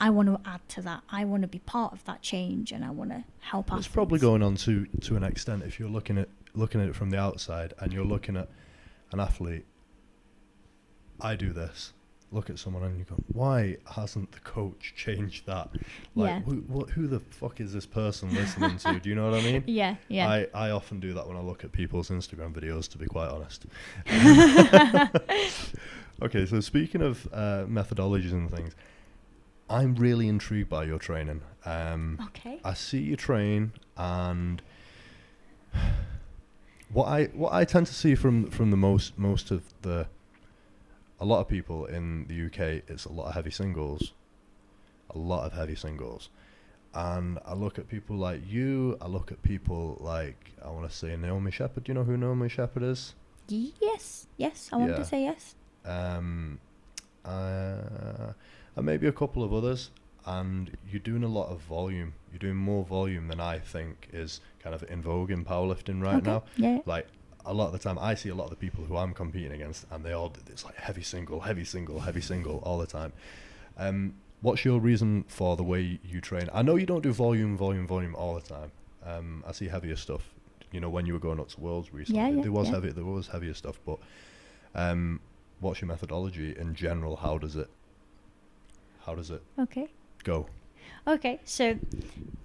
I want to add to that. I want to be part of that change, and I want to help athletes. It's probably going on to an extent. If you're looking at it from the outside and you're looking at an athlete, I do this. Look at someone and you go, why hasn't the coach changed that? Like, who the fuck is this person listening to? Do you know what I mean? Yeah. I often do that when I look at people's Instagram videos, to be quite honest. Okay, so speaking of methodologies and things, I'm really intrigued by your training. Okay. I see you train, and what I tend to see from the most of the, a lot of people in the UK, it's a lot of heavy singles. And I look at people like you, I look at people like, I want to say Naomi Shepherd. Do you know who Naomi Shepherd is? Yes, I want to say yes. And maybe a couple of others, and you're doing a lot of volume. You're doing more volume than I think is kind of in vogue in powerlifting right now. Yeah. Like, a lot of the time, I see a lot of the people who I'm competing against, and they all do this like heavy single all the time. What's your reason for the way you train? I know you don't do volume all the time. I see heavier stuff. You know, when you were going up to Worlds recently, there was heavier stuff. But what's your methodology in general? How does it Okay. go? Okay, so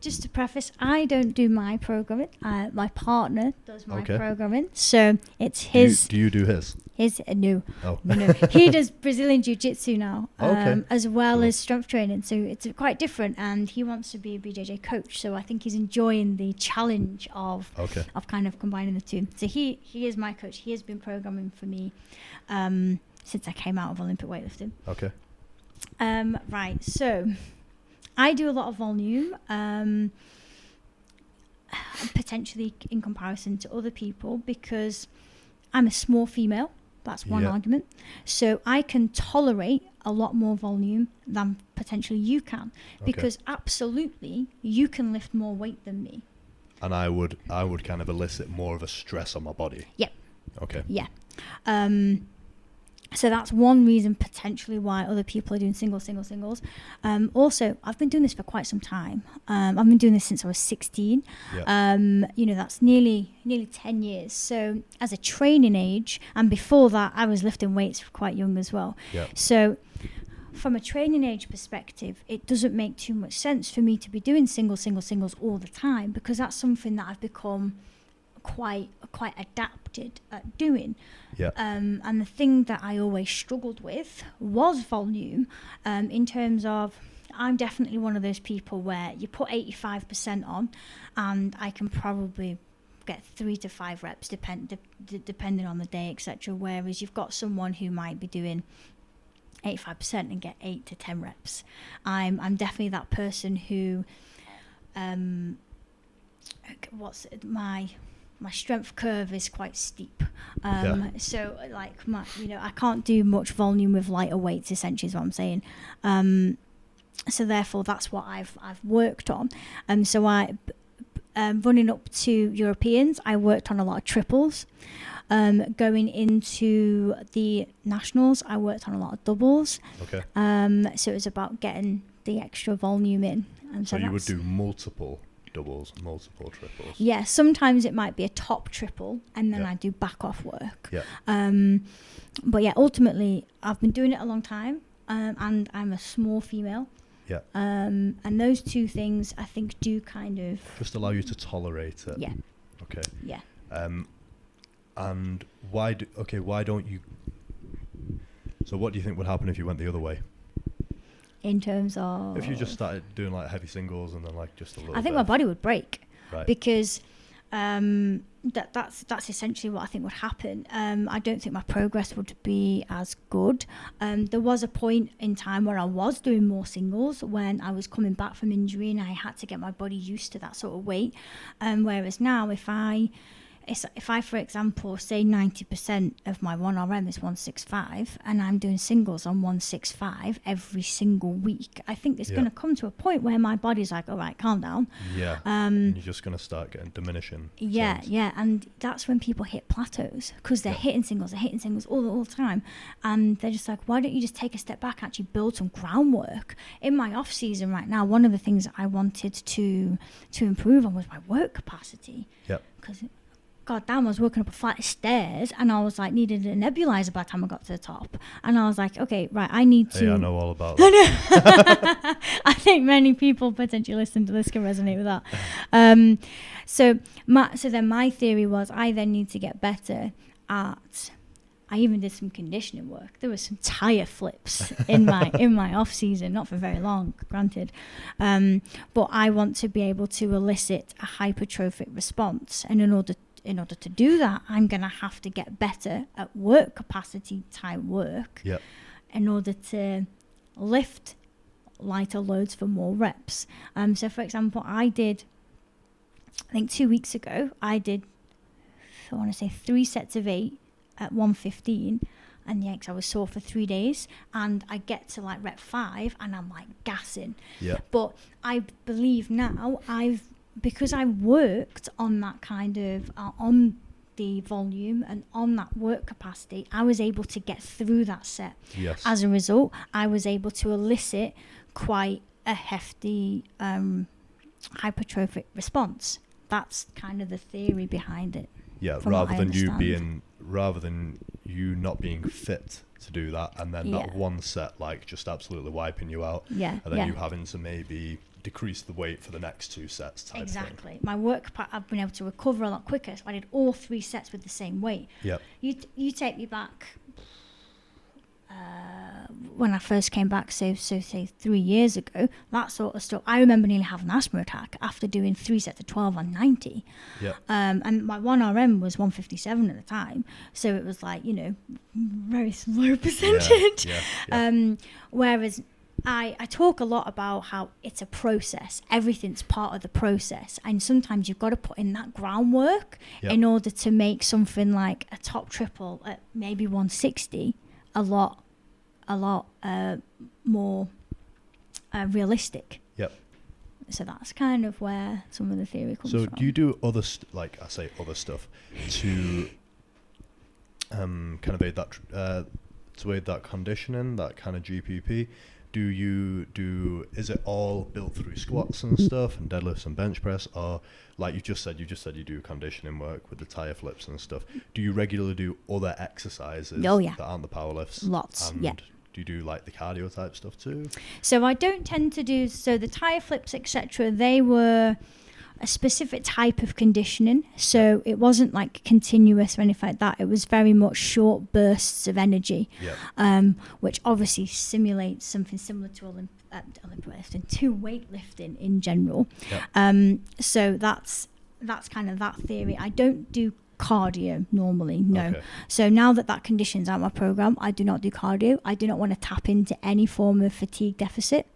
just to preface, I don't do my programming. My partner does my programming, so it's his. Do you do his? No. Oh. No. He does Brazilian Jiu-Jitsu now, as well Cool. as strength training. So it's quite different, and he wants to be a BJJ coach. So I think he's enjoying the challenge of kind of combining the two. So he is my coach. He has been programming for me since I came out of Olympic weightlifting. Okay. Right. So I do a lot of volume. Potentially in comparison to other people, because I'm a small female. That's one argument. So I can tolerate a lot more volume than potentially you can, because absolutely you can lift more weight than me. And I would kind of elicit more of a stress on my body. Yep. Okay. Yeah. So that's one reason potentially why other people are doing singles. Also, I've been doing this for quite some time. I've been doing this since I was 16. Yeah. That's nearly 10 years. So as a training age, and before that, I was lifting weights quite young as well. Yeah. So from a training age perspective, it doesn't make too much sense for me to be doing singles all the time, because that's something that I've become quite adapted at doing. Yeah. And the thing that I always struggled with was volume, in terms of, I'm definitely one of those people where you put 85% on and I can probably get 3 to 5 reps depending on the day, etc. Whereas you've got someone who might be doing 85% and get 8 to 10 reps. I'm definitely that person who my strength curve is quite steep. So like I can't do much volume with lighter weights, essentially is what I'm saying. So therefore that's what I've worked on. So I running up to Europeans, I worked on a lot of triples. Going into the nationals, I worked on a lot of doubles. Okay. So it was about getting the extra volume in. And so you would do multiple doubles, multiple triples. Yeah, sometimes it might be a top triple, and then I do back off work. Yeah. But yeah, ultimately, I've been doing it a long time, and I'm a small female. Yeah. And those two things, I think, do kind of just allow you to tolerate it. Yeah. Okay. Yeah. And why don't you? So what do you think would happen if you went the other way? In terms of, if you just started doing like heavy singles and then like just a little I think my body would break. Right. Because that's essentially what I think would happen. I don't think my progress would be as good. There was a point in time where I was doing more singles when I was coming back from injury and I had to get my body used to that sort of weight. Whereas now, if I, for example, say 90% of my 1RM is 165 and I'm doing singles on 165 every single week, I think it's going to come to a point where my body's like, all right, calm down. Yeah. You're just going to start getting diminishing. Yeah, sense. yeah. And that's when people hit plateaus, because they're hitting singles all the time. And they're just like, why don't you just take a step back, actually build some groundwork? In my off season right now, one of the things that I wanted to improve on was my work capacity. Yep. Because God damn, I was working up a flight of stairs and I was like, needed a nebulizer by the time I got to the top. And I was like, okay, right, I need to. Hey, I know all about that. I think many people potentially listening to this can resonate with that. So then my theory was, I then need to get better at. I even did some conditioning work. There were some tire flips in my off season, not for very long, granted. But I want to be able to elicit a hypertrophic response, and in order to do that, I'm going to have to get better at work capacity type work. Yep. In order to lift lighter loads for more reps. So for example, I think 2 weeks ago, I want to say 3 sets of 8 at 115, and I was sore for 3 days, and I get to like rep 5 and I'm like gassing. Yeah. But I believe now because I worked on that kind of on the volume and on that work capacity, I was able to get through that set. Yes. As a result, I was able to elicit quite a hefty hypertrophic response. That's kind of the theory behind it. Yeah, rather than you being rather than you not being fit to do that, and then that one set like just absolutely wiping you out, and then you having to maybe decrease the weight for the next 2 sets type exactly thing. My work I've been able to recover a lot quicker, so I did all 3 sets with the same weight. You take me back when I first came back, so say 3 years ago, that sort of stuff. I remember nearly having an asthma attack after doing 3 sets of 12 on 90. And my 1RM was 157 at the time, so it was like, you know, very low percentage. Whereas I talk a lot about how it's a process. Everything's part of the process, and sometimes you've got to put in that groundwork in order to make something like a top triple at maybe 160 a lot more realistic. So that's kind of where some of the theory comes from. So do you do other other stuff to kind of aid that conditioning, that kind of GPP? Do you is it all built through squats and stuff and deadlifts and bench press, or like you just said you do conditioning work with the tire flips and stuff? Do you regularly do other exercises that aren't the power lifts? Lots, and do you do like the cardio type stuff too? So I don't tend to do, so the tire flips, etc., they were a specific type of conditioning, so it wasn't like continuous or anything like that. It was very much short bursts of energy, which obviously simulates something similar to Olympic weightlifting, to weightlifting in general. So that's kind of that theory. I don't do cardio normally, no. So now that condition's out of my program, I do not do cardio. I do not want to tap into any form of fatigue deficit.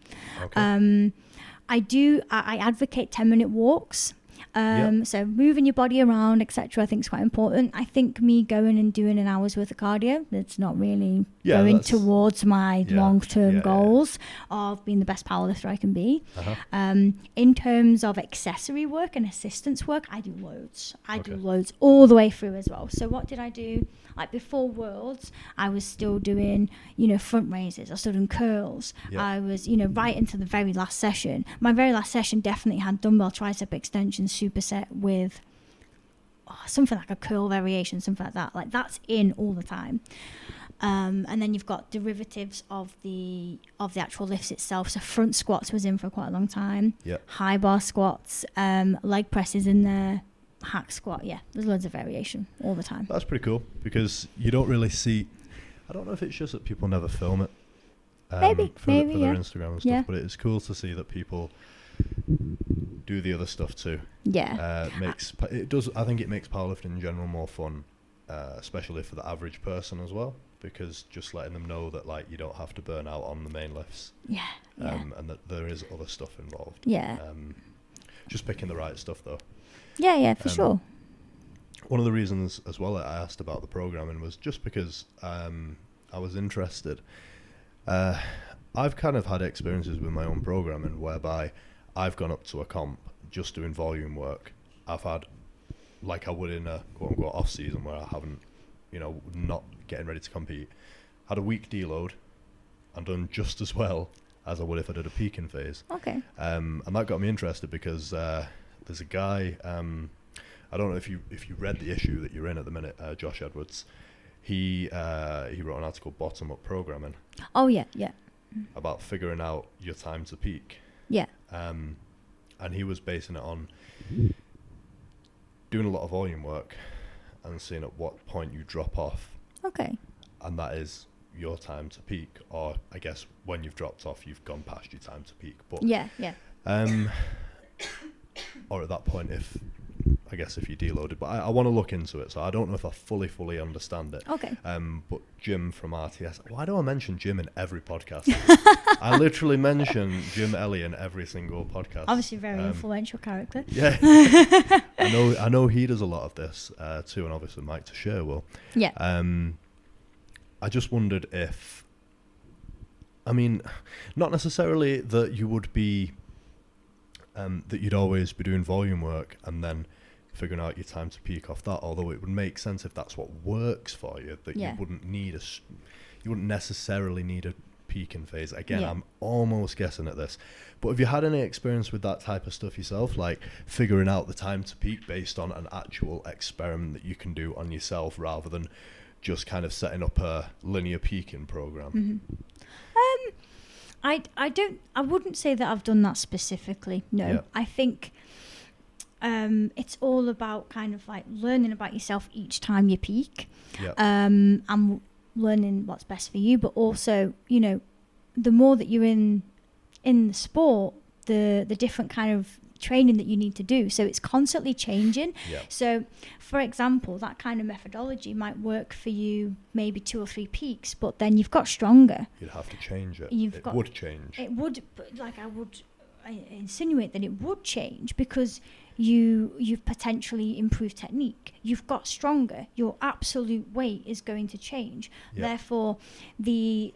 I advocate 10-minute walks. So moving your body around, etc., I think is quite important. I think me going and doing an hour's worth of cardio, that's not really going towards my long-term goals of being the best powerlifter I can be. In terms of accessory work and assistance work, I do loads. I do loads all the way through as well. So what did I do? Like before Worlds, I was still doing, front raises. I was still doing curls. I was, right into the very last session. My very last session definitely had dumbbell tricep extension superset with something like a curl variation, something like that. Like that's in all the time. And then you've got derivatives of the actual lifts itself. So front squats was in for quite a long time. High bar squats, leg presses in there. Hack squat, there's loads of variation all the time. That's pretty cool, because you don't really see, I don't know if it's just that people never film it maybe for their Instagram and stuff, but it's cool to see that people do the other stuff too. I think it makes powerlifting in general more fun, especially for the average person as well, because just letting them know that like you don't have to burn out on the main lifts, and that there is other stuff involved. Just picking the right stuff though. For sure. One of the reasons as well that I asked about the programming was just because I was interested. I've kind of had experiences with my own programming whereby I've gone up to a comp just doing volume work. I've had, like I would in a quote-unquote off-season where I haven't, not getting ready to compete, had a week deload and done just as well as I would if I did a peaking phase. And that got me interested because there's a guy, I don't know if you read the issue that you're in at the minute, Josh Edwards. He wrote an article, Bottom Up Programming. About figuring out your time to peak. And he was basing it on doing a lot of volume work and seeing at what point you drop off. And that is your time to peak, or I guess when you've dropped off, you've gone past your time to peak. But or at that point, if you deloaded, but I want to look into it, so I don't know if I fully understand it. But Jim from RTS, why do I mention Jim in every podcast? I literally mention Jim Ellie in every single podcast. Obviously very influential character. I know he does a lot of this too, and obviously Mike Teixeira will. I just wondered if, not necessarily that you would be that you'd always be doing volume work and then figuring out your time to peak off that, although it would make sense if that's what works for you, that you wouldn't necessarily need a peaking phase. Again, Yeah. I'm almost guessing at this, but have you had any experience with that type of stuff yourself, like figuring out the time to peak based on an actual experiment that you can do on yourself rather than just kind of setting up a linear peaking program? I wouldn't say that I've done that specifically. No, Yeah. I think it's all about kind of like learning about yourself each time you peak, Yeah. and learning what's best for you. But also, you know, the more that you're in the sport, the different kind of training that you need to do. So it's constantly changing. Yeah. So, for example, that kind of methodology might work for you maybe 2 or 3 peaks, but then you've got stronger. You'd have to change it. You've It got- would change. It would, but like I insinuate that it would change because you've potentially improved technique. You've got stronger. Your absolute weight is going to change. Yeah. Therefore, the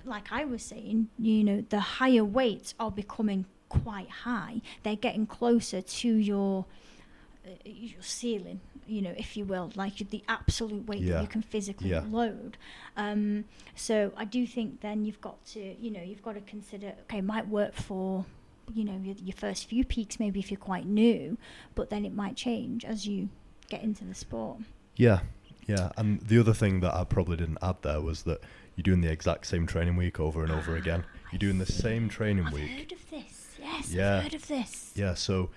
like I was saying, you know, the higher weights are becoming quite high. They're getting closer to your ceiling, you know, if you will, like the absolute weight Yeah. that you can physically Yeah. load. So I do think then you've got to consider, okay, it might work for, you know, your first few peaks, maybe if you're quite new, but then it might change as you get into the sport. Yeah. And the other thing that I probably didn't add there was that you're doing the exact same training week over and over again. You're doing the same training I've week. heard of this. Yes, Yeah. I've heard of this. Yeah, so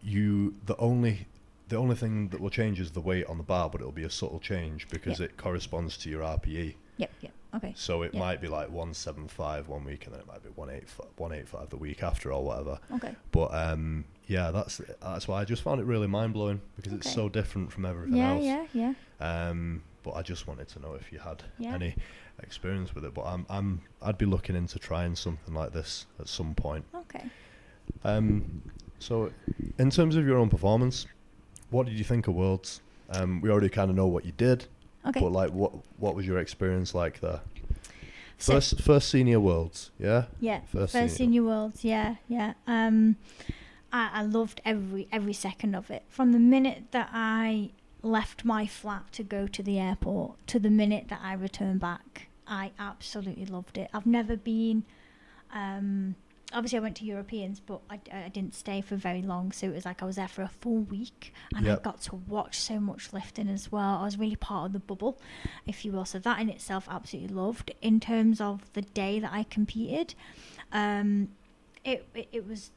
the only thing that will change is the weight on the bar, but it'll be a subtle change because it corresponds to your RPE. Yep. Okay. So it Yeah. might be like 175 one week, and then it might be 185 the week after, or whatever. Okay. But yeah, that's why I just found it really mind blowing because it's Okay. so different from everything Yeah, else. yeah. But I just wanted to know if you had Yeah. any experience with it. But I'd be looking into trying something like this at some point. Okay. So in terms of your own performance, what did you think of Worlds? We already kind of know what you did, Okay. but like what was your experience like there? So- First senior Worlds, yeah? Yeah, First first senior. senior worlds. Yeah. I loved every second of it. From the minute that I left my flat to go to the airport to the minute that I returned back, I absolutely loved it. I've never been. Obviously, I went to Europeans, but I didn't stay for very long. So it was like I was there for a full week, and Yep. I got to watch so much lifting as well. I was really part of the bubble, if you will. So that in itself, absolutely loved. In terms of the day that I competed, it was.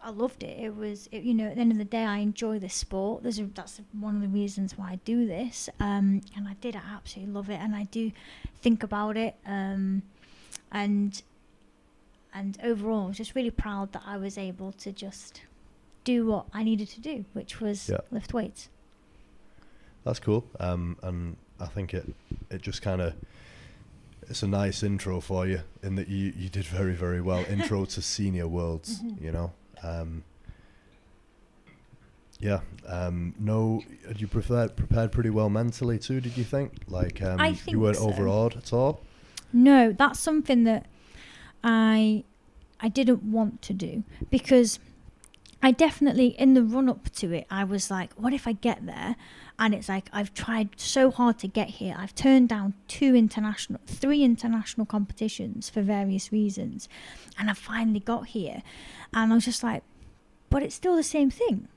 I loved it. It was, you know, at the end of the day, I enjoy this sport. That's one of the reasons why I do this. And I absolutely love it, and I do think about it. And overall, I was just really proud that I was able to just do what I needed to do, which was lift weights. That's cool. And I think it just kind of, it's a nice intro for you in that you did very, very well. Intro to senior worlds, you know. No, had you prepared pretty well mentally too, did you think? Like, I think you weren't so. overawed at all? No, that's something that I didn't want to do, because I definitely, in the run up to it, I was like, what if I get there and it's like, I've tried so hard to get here. I've turned down 3 international competitions for various reasons, and I finally got here. And I was just like, but it's still the same thing.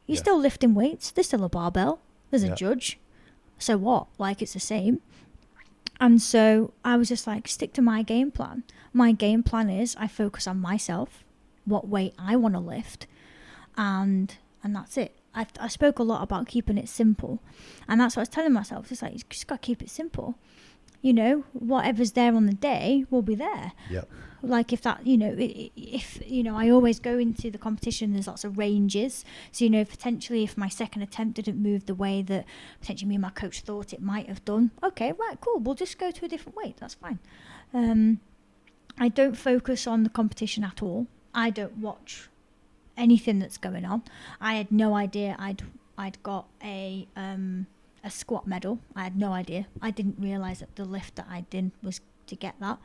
You're still lifting weights. There's still a barbell. There's a judge. So what? Like, it's the same. And so I was just like, stick to my game plan. My game plan is I focus on myself, what weight I want to lift, and that's it. I spoke a lot about keeping it simple, and that's what I was telling myself. It's like, you just got to keep it simple. You know, whatever's there on the day will be there. Yeah. Like if that, you know, if, you know, I always go into the competition, there's lots of ranges. So, you know, potentially if my second attempt didn't move the way that potentially me and my coach thought it might have done, okay, right, cool, we'll just go to a different weight. That's fine. I don't focus on the competition at all. I don't watch anything that's going on. I had no idea I'd got a squat medal. I had no idea. I didn't realise that the lift that I did was to get that.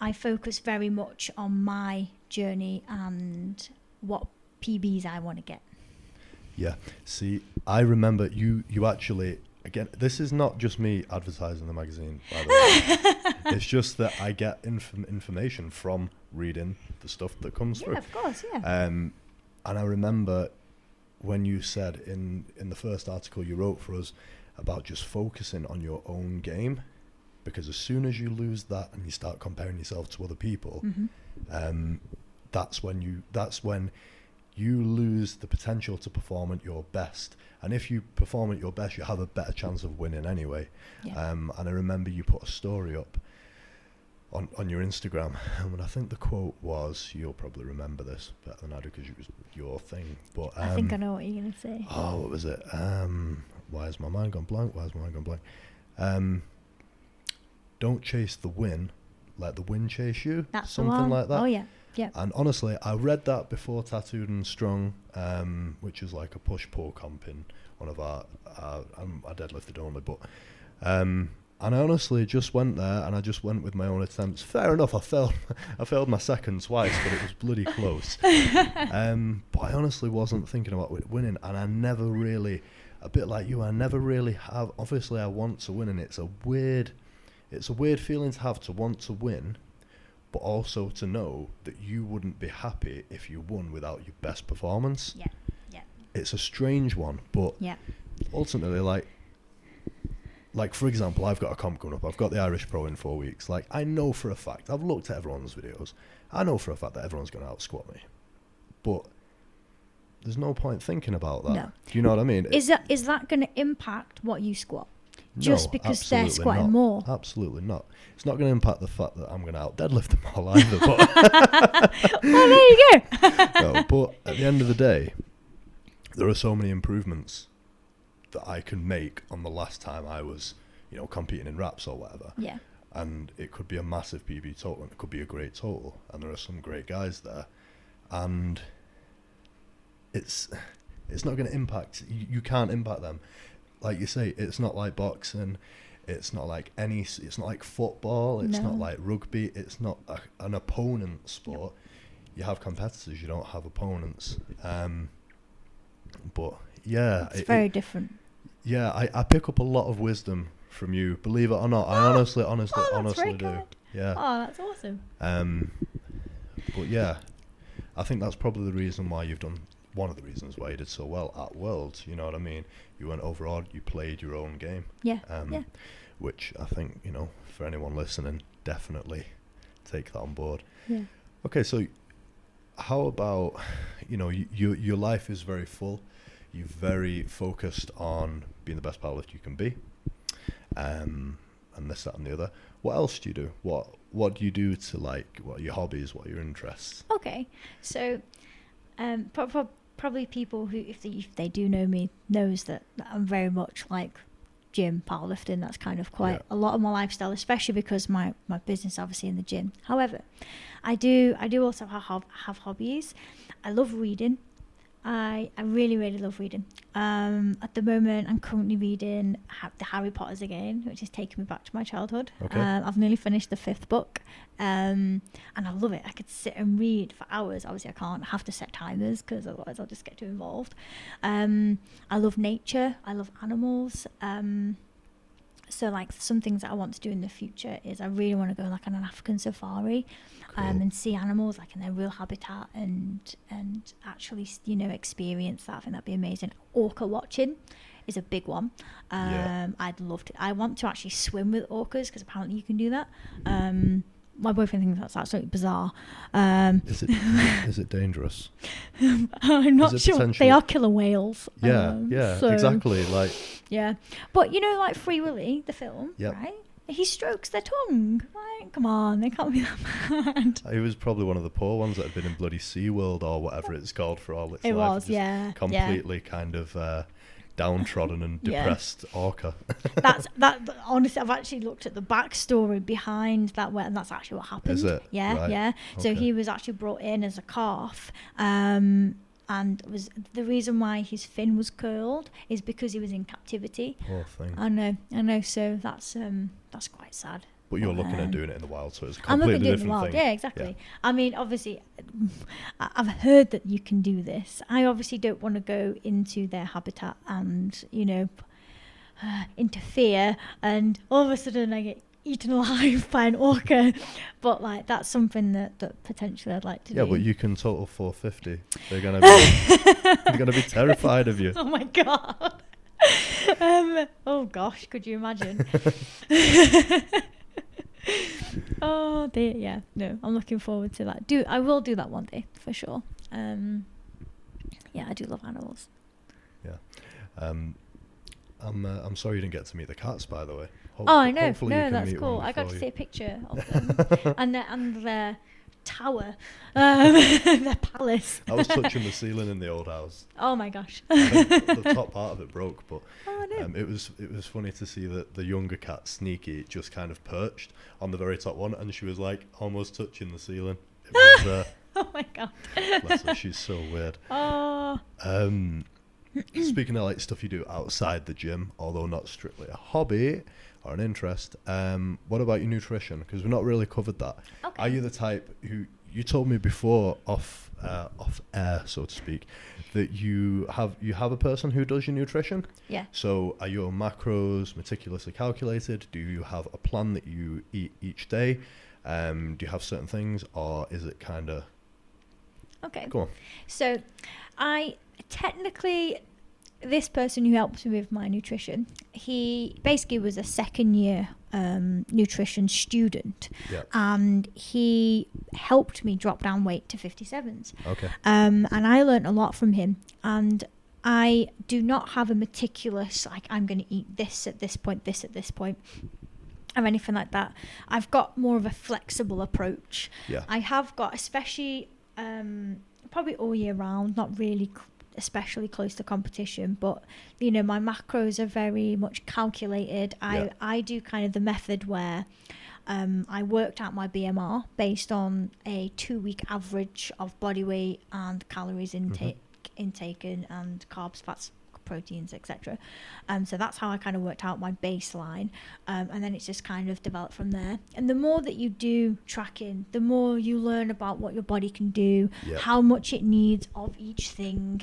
I focus very much on my journey and what PBs I want to get. Yeah. See, I remember you actually, again, this is not just me advertising the magazine, by the way. It's just that I get information from reading the stuff that comes through. Yeah, of course, yeah. And I remember when you said in the first article you wrote for us about just focusing on your own game, because as soon as you lose that and you start comparing yourself to other people, that's when you lose the potential to perform at your best. And if you perform at your best, you have a better chance of winning anyway. Yeah. And I remember you put a story up on your Instagram, and I think the quote was, you'll probably remember this better than I do because it was your thing, but I think I know what you're going to say. Oh, what was it? Why has my mind gone blank? Don't chase the win, let the win chase you. That's something like that. Oh yeah. Yeah. And honestly, I read that before Tattooed and Strong, which is like a push-pull comp in one of our I deadlifted only, but and I honestly just went there and I just went with my own attempts. Fair enough, I failed my second twice, but it was bloody close. But I honestly wasn't thinking about winning, and I never really, a bit like you, I never really have. Obviously, I want to win, and it's a weird feeling to have, to want to win, but also to know that you wouldn't be happy if you won without your best performance. Yeah. Yeah. It's a strange one, but ultimately, like for example, I've got a comp coming up. I've got the Irish Pro in 4 weeks. Like, I know for a fact, I've looked at everyone's videos. I know for a fact that everyone's going to out-squat me. But there's no point thinking about that. No. Do you know what I mean? Is that going to impact what you squat? Just because they're squatting not. more? Absolutely not. It's not going to impact the fact that I'm going to out-deadlift them all either. But well, there you go. No, but at the end of the day, there are so many improvements that I can make on the last time I was, competing in wraps or whatever. Yeah. And it could be a massive PB total, and it could be a great total, and there are some great guys there, and it's not going to impact. You can't impact them, like you say. It's not like boxing. It's not like it's not like football. It's not like rugby. It's not an opponent sport. You have competitors. You don't have opponents. But yeah, it's very different. Yeah, I pick up a lot of wisdom from you, believe it or not. I honestly do. Good. Yeah. Oh, that's awesome. But yeah, I think that's probably the reason why one of the reasons why you did so well at Worlds. You know what I mean? You went overall, you played your own game. Yeah. Which I think, for anyone listening, definitely take that on board. Yeah. Okay, so how about, your life is very full. You're very focused on being the best powerlifter you can be, and this, that, and the other. What else do you do? What do you do to, what are your hobbies? What are your interests? Okay, so probably people who, if they do know me, knows that I'm very much like gym, powerlifting. That's kind of quite a lot of my lifestyle, especially because my business obviously in the gym. However, I do also have hobbies. I love reading. I really, really love reading. At the moment, I'm currently reading the Harry Potters again, which is taking me back to my childhood. Okay. I've nearly finished the 5th book, and I love it. I could sit and read for hours. Obviously, I can't have to set timers because otherwise I'll just get too involved. I love nature. I love animals. So some things that I want to do in the future is I really want to go on an African safari. Cool. And see animals in their real habitat and actually experience that. I think that'd be amazing. Orca watching is a big one. I'd love to. I want to actually swim with orcas because apparently you can do that. My boyfriend thinks that's absolutely bizarre. Is it dangerous? I'm not sure. They are killer whales. So, exactly. Yeah, but Free Willy, the film, right? He strokes their tongue. Come on, they can't be that bad. He was probably one of the poor ones that had been in bloody SeaWorld or whatever it's called for all its life. It was, yeah. Completely kind of downtrodden and depressed orca. That honestly, I've actually looked at the backstory behind that, and that's actually what happened. Is it? Yeah, right. Yeah. So he was actually brought in as a calf, and was the reason why his fin was curled is because he was in captivity. Poor thing. I know. So that's quite sad. But you're looking at doing it in the wild, so it's a completely different thing. Yeah, exactly. Yeah. I mean, obviously, I've heard that you can do this. I obviously don't want to go into their habitat and, interfere, and all of a sudden I get eaten alive by an orca, but like that's something that potentially I'd like to do. Yeah, but you can total 450. They're gonna be terrified of you. Oh my god. Oh gosh, could you imagine? Oh dear, yeah. No, I'm looking forward to that. I will do that one day for sure. Yeah, I do love animals. Yeah. I'm sorry you didn't get to meet the cats, by the way. I know. Hopefully you No, can that's meet cool. one I got to before see you- a picture of them and their tower, their palace. I was touching the ceiling in the old house. Oh my gosh. I think the top part of it broke, but Oh no. it was funny to see that the younger cat, Sneaky, just kind of perched on the very top one, and she was like almost touching the ceiling. It was, Oh my god. bless her, she's so weird. Oh. Speaking of like stuff you do outside the gym, although not strictly a hobby or an interest, what about your nutrition? Because we've not really covered that. Okay. Are you the type who, you told me before off air, so to speak, that you have a person who does your nutrition? Yeah. So are your macros meticulously calculated? Do you have a plan that you eat each day? Do you have certain things, or is it kind of... Okay. Go on. So, this person who helps me with my nutrition, he basically was a second year nutrition student, Yeah. and he helped me drop down weight to 57s. Okay. And I learned a lot from him, and I do not have a meticulous, like, I'm going to eat this at this point, this at this point, or anything like that. I've got more of a flexible approach. Yeah. I have got, especially probably all year round, not really especially close to competition, but you know, my macros are very much calculated. I do kind of the method where I worked out my BMR based on a 2-week average of body weight and calories intaken and carbs, fats, proteins, etc. So that's how I kind of worked out my baseline, and then it's just kind of developed from there. And the more that you do tracking, the more you learn about what your body can do, how much it needs of each thing,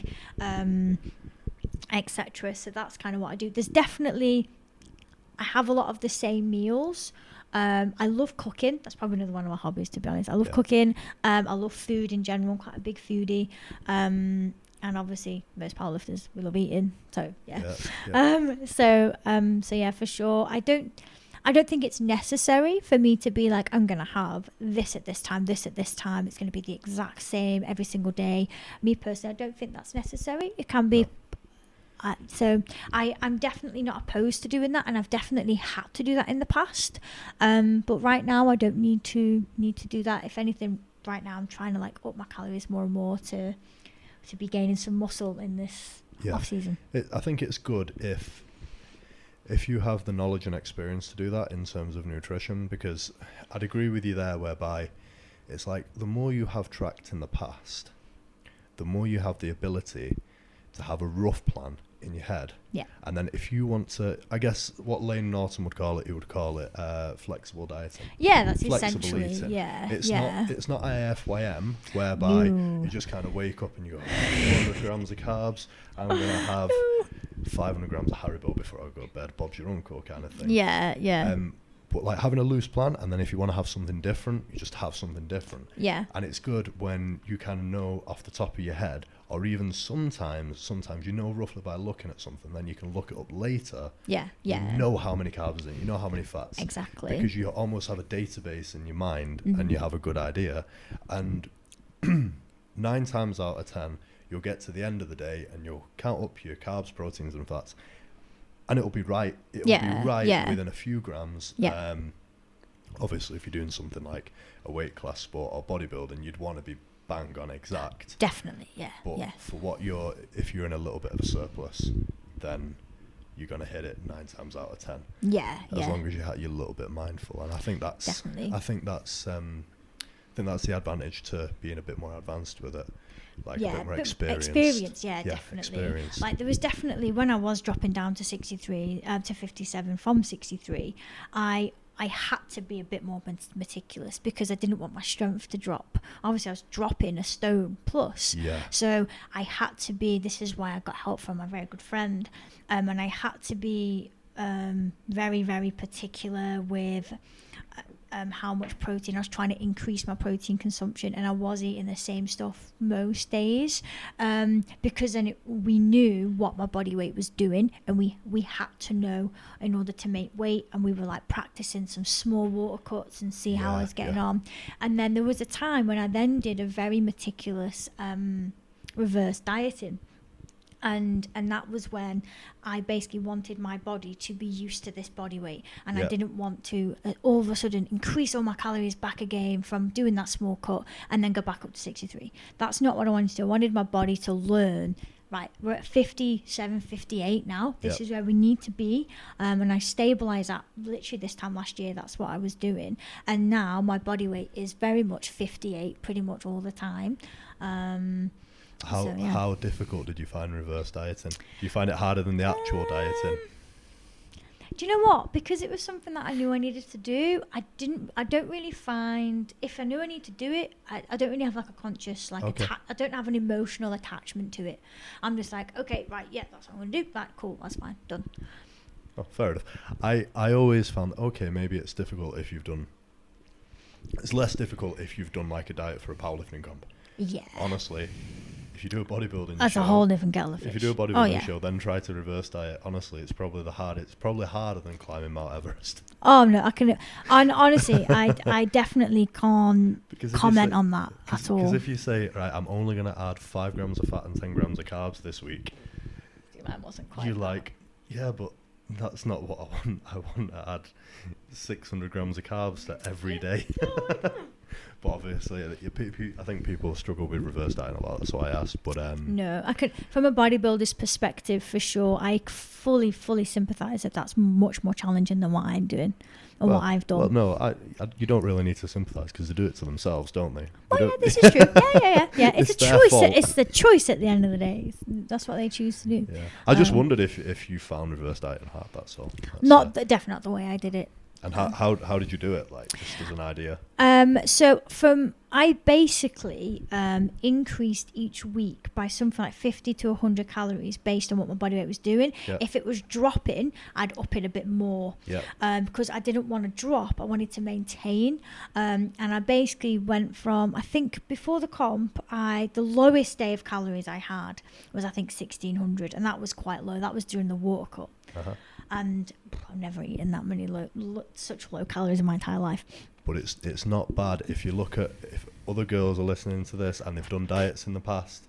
etc. So that's kind of what I do. I have a lot of the same meals. I love cooking. That's probably another one of my hobbies, to be honest. I love cooking. I love food in general. I'm quite a big foodie. And obviously most powerlifters, we love eating. So so yeah, for sure. I don't think it's necessary for me to be like, I'm gonna have this at this time, this at this time. It's gonna be the exact same every single day. Me personally, I don't think that's necessary. It can be. So I'm definitely not opposed to doing that, and I've definitely had to do that in the past. But right now I don't need to do that. If anything, right now I'm trying to like up my calories more and more to be gaining some muscle in this off season. I think it's good if you have the knowledge and experience to do that in terms of nutrition, because I'd agree with you there, whereby it's like the more you have tracked in the past, the more you have the ability to have a rough plan in your head. Yeah. And then if you want to, I guess what Lane Norton would call it, he would call it flexible dieting. Yeah, that's Flexible essentially eating. It's not IFYM, whereby you just kind of wake up and you go, 400 grams of carbs, I'm going to have 500 grams of Haribo before I go to bed, Bob's your uncle kind of thing. Yeah. But like having a loose plan, and then if you want to have something different, you just have something different. Yeah. And it's good when you kind of know off the top of your head, or even sometimes you know roughly by looking at something, then you can look it up later. Yeah. You know how many carbs in, you know how many fats. Exactly. Because you almost have a database in your mind, and you have a good idea. And 9 times out of 10, you'll get to the end of the day and you'll count up your carbs, proteins and fats, and it'll be right. It'll be right within a few grams. Yeah. Obviously, if you're doing something like a weight class sport or bodybuilding, you'd want to be bang on exact. Definitely, yeah. But for if you're in a little bit of a surplus, then you're going to hit it 9 times out of 10. Yeah. As long as you're a little bit mindful, and I think that's definitely. I think that's the advantage to being a bit more advanced with it. Like a bit more experience. Definitely. Experience. Like there was definitely, when I was dropping down to 63 to 57 from 63, I had to be a bit more meticulous because I didn't want my strength to drop. Obviously I was dropping a stone plus, so I had to be, this is why I got help from a very good friend, and I had to be very, very particular with how much protein. I was trying to increase my protein consumption, and I was eating the same stuff most days, because then we knew what my body weight was doing, and we had to know in order to make weight. And we were like practicing some small water cuts and see how I was getting on. And then there was a time when I then did a very meticulous reverse dieting. And that was when I basically wanted my body to be used to this body weight, and I didn't want to all of a sudden increase all my calories back again from doing that small cut and then go back up to 63. That's not what I wanted to do. I wanted my body to learn, right, we're at 57, 58 now. This is where we need to be. And I stabilised at literally this time last year. That's what I was doing. And now my body weight is very much 58 pretty much all the time. How difficult did you find reverse dieting? Do you find it harder than the actual dieting? Do you know what? Because it was something that I knew I needed to do. I don't really find, if I knew I need to do it, I don't really have like a conscious, like, I don't have an emotional attachment to it. I'm just like, okay, right, yeah, that's what I'm going to do. Right, cool, that's fine, done. Oh, fair enough. I always found, okay, maybe it's difficult if you've done, it's less difficult if you've done like a diet for a powerlifting comp. Yeah. Honestly. If you do a bodybuilding show... That's a whole different kettle of fish. If you do a bodybuilding show, then try to reverse diet. Honestly, it's probably harder than climbing Mount Everest. Oh, no, honestly, I definitely can't comment on that at all. Because if you say, right, I'm only going to add 5 grams of fat and 10 grams of carbs this week... That wasn't quite you're like, yeah, but that's not what I want. I want to add 600 grams of carbs to every day. But obviously, I think people struggle with reverse dieting a lot. That's why I asked. But no, I could, from a bodybuilder's perspective, for sure, I fully sympathise that that's much more challenging than what I'm doing or what I've done. Well, no, you don't really need to sympathise because they do it to themselves, don't they? Well, yeah, this is true. Yeah. It's a choice. It's the choice at the end of the day. That's what they choose to do. Yeah. I just wondered if you found reverse dieting hard. That's all. Definitely not the way I did it. And how did you do it? Like, just as an idea. So I basically increased each week by something like 50 to 100 calories based on what my body weight was doing. Yep. If it was dropping, I'd up it a bit more. Yep. Because I didn't want to drop. I wanted to maintain. And I basically went from, I think before the comp, the lowest day of calories I had was, I think, 1,600. And that was quite low. That was during the water cut. Uh-huh. And I've never eaten that many such low calories in my entire life. But it's not bad if you look at, if other girls are listening to this and they've done diets in the past,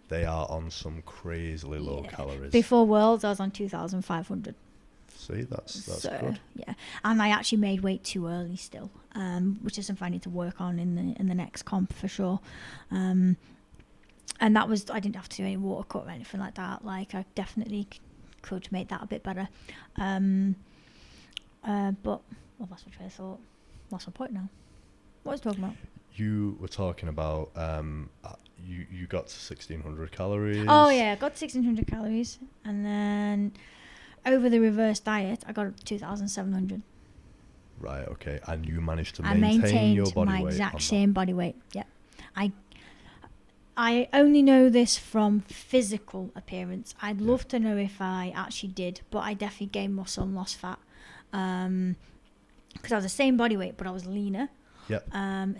they are on some crazily low calories. Before Worlds, I was on 2,500. See, that's good. Yeah, and I actually made weight too early still, which is something I need to work on in the next comp for sure. And that was, I didn't have to do any water cut or anything like that. Like, I definitely could make that a bit better. But that's my train of thought. What's my point now? What was I talking about? You were talking about you got to 1,600 calories. Oh yeah, I got to 1,600 calories, and then over the reverse diet, I got up to 2,700. Right. Okay. And you managed to maintain your body weight. My exact same body weight. Yeah. I only know this from physical appearance. I'd love to know if I actually did, but I definitely gained muscle and lost fat. Because I was the same body weight, but I was leaner. Yep.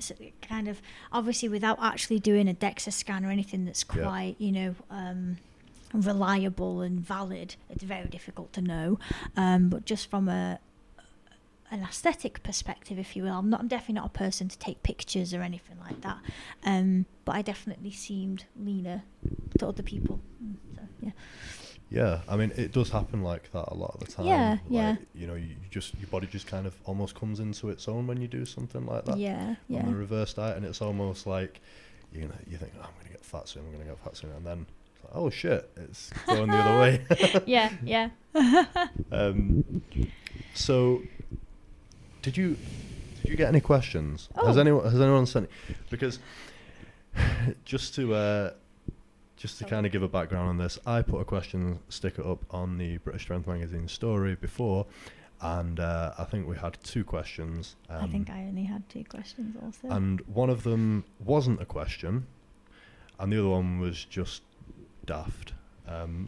So kind of, obviously, without actually doing a DEXA scan or anything that's quite, reliable and valid, it's very difficult to know. But just from an aesthetic perspective, if you will, I'm definitely not a person to take pictures or anything like that. But I definitely seemed leaner to other people. So, yeah. Yeah, I mean, it does happen like that a lot of the time. Yeah. You know, your body just kind of almost comes into its own when you do something like that. Yeah. On the reverse diet, and it's almost like, you think, I'm going to get fat soon, and then it's like, oh shit, it's going the other way. Yeah. So, did you get any questions? Oh. Has anyone sent? Because just to kind of give a background on this, I put a question sticker up on the British Strength Magazine story before, and I think we had 2 questions. I think I only had 2 questions also. And one of them wasn't a question, and the other one was just daft.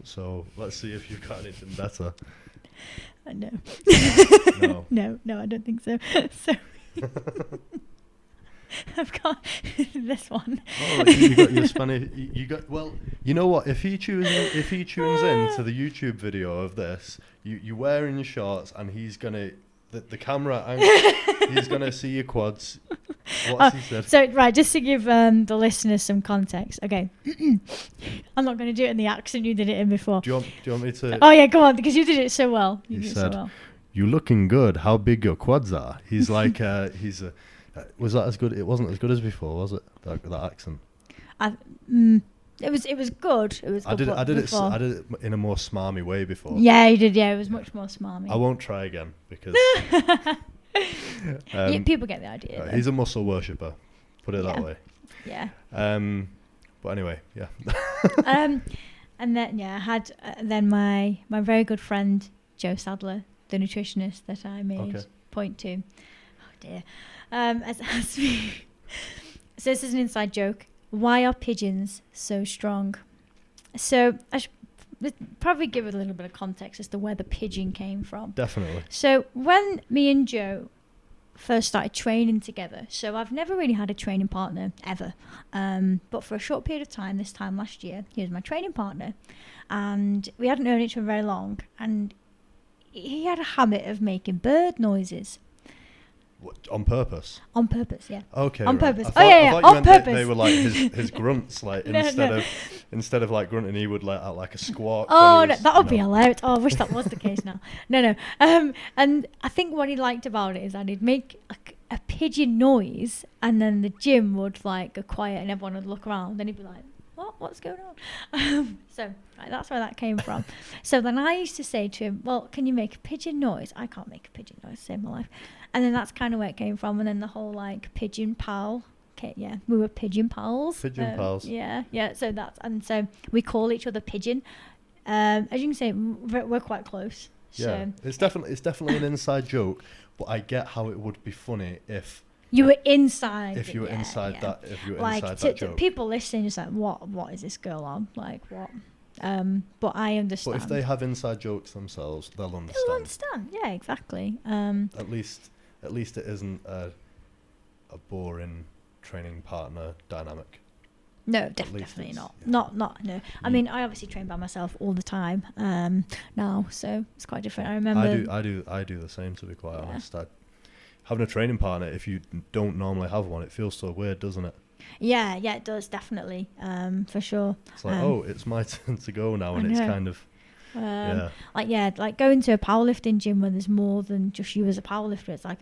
So let's see if you've got anything better. No. No. No, I don't think so. So I've got this one. Oh, you got your Spanish. You got, well. You know what? If he tunes in to the YouTube video of this, you wearing your shorts, and he's gonna the camera angle, he's gonna see your quads. What's he said? So right, just to give the listeners some context. Okay, I'm not going to do it in the accent you did it in before. Do you want me to? Oh yeah, go on, because you did it so well. He said, "You looking good. How big your quads are?" He's like, was that as good? It wasn't as good as before, was it? That accent. It was good. It was. Good I did it in a more smarmy way before. Yeah, you did. Yeah, it was much more smarmy. I won't try again because people get the idea. He's a muscle worshipper. Put it that way. Yeah. But anyway, yeah. And then I had then my very good friend Joe Sadler, the nutritionist that I made point to. Oh dear. Has asked me. So this is an inside joke. Why are pigeons so strong? So I should probably give a little bit of context as to where the pigeon came from. Definitely. So when me and Joe first started training together, so I've never really had a training partner ever, but for a short period of time, this time last year, he was my training partner, and we hadn't known each other very long, and he had a habit of making bird noises. What, on purpose? On purpose, yeah. Okay. On right. purpose. I thought On purpose. They were like his grunts, like No. instead of like grunting, he would let out like a squawk. Oh, that would be hilarious. Oh, I wish that was the case now. No. And I think what he liked about it is that he'd make a pigeon noise, and then the gym would like go quiet, and everyone would look around, and he'd be like, "What's going on?" So that's where that came from. So then I used to say to him, "Well, can you make a pigeon noise?" I can't make a pigeon noise, save my life. And then that's kind of where it came from. And then the whole like pigeon pal. Okay, yeah, we were pigeon pals. Pigeon pals. Yeah. So we call each other pigeon. As you can see, we're quite close. Yeah, So it's definitely an inside joke, but I get how it would be funny if you were inside. If you were inside that, if you were like inside that joke. People listening just like, what is this girl on? Like what? But I understand. But if they have inside jokes themselves, they'll understand. They'll understand. Yeah, exactly. At least it isn't a boring training partner dynamic. No, definitely not. Yeah. Not no. I mean, I obviously train by myself all the time now, so it's quite different. I remember. I do the same, to be quite honest. Having a training partner, if you don't normally have one, it feels so weird, doesn't it? Yeah, it does, definitely, for sure. It's like, it's my turn to go now, and it's kind of. Like going to a powerlifting gym where there's more than just you as a powerlifter. It's like,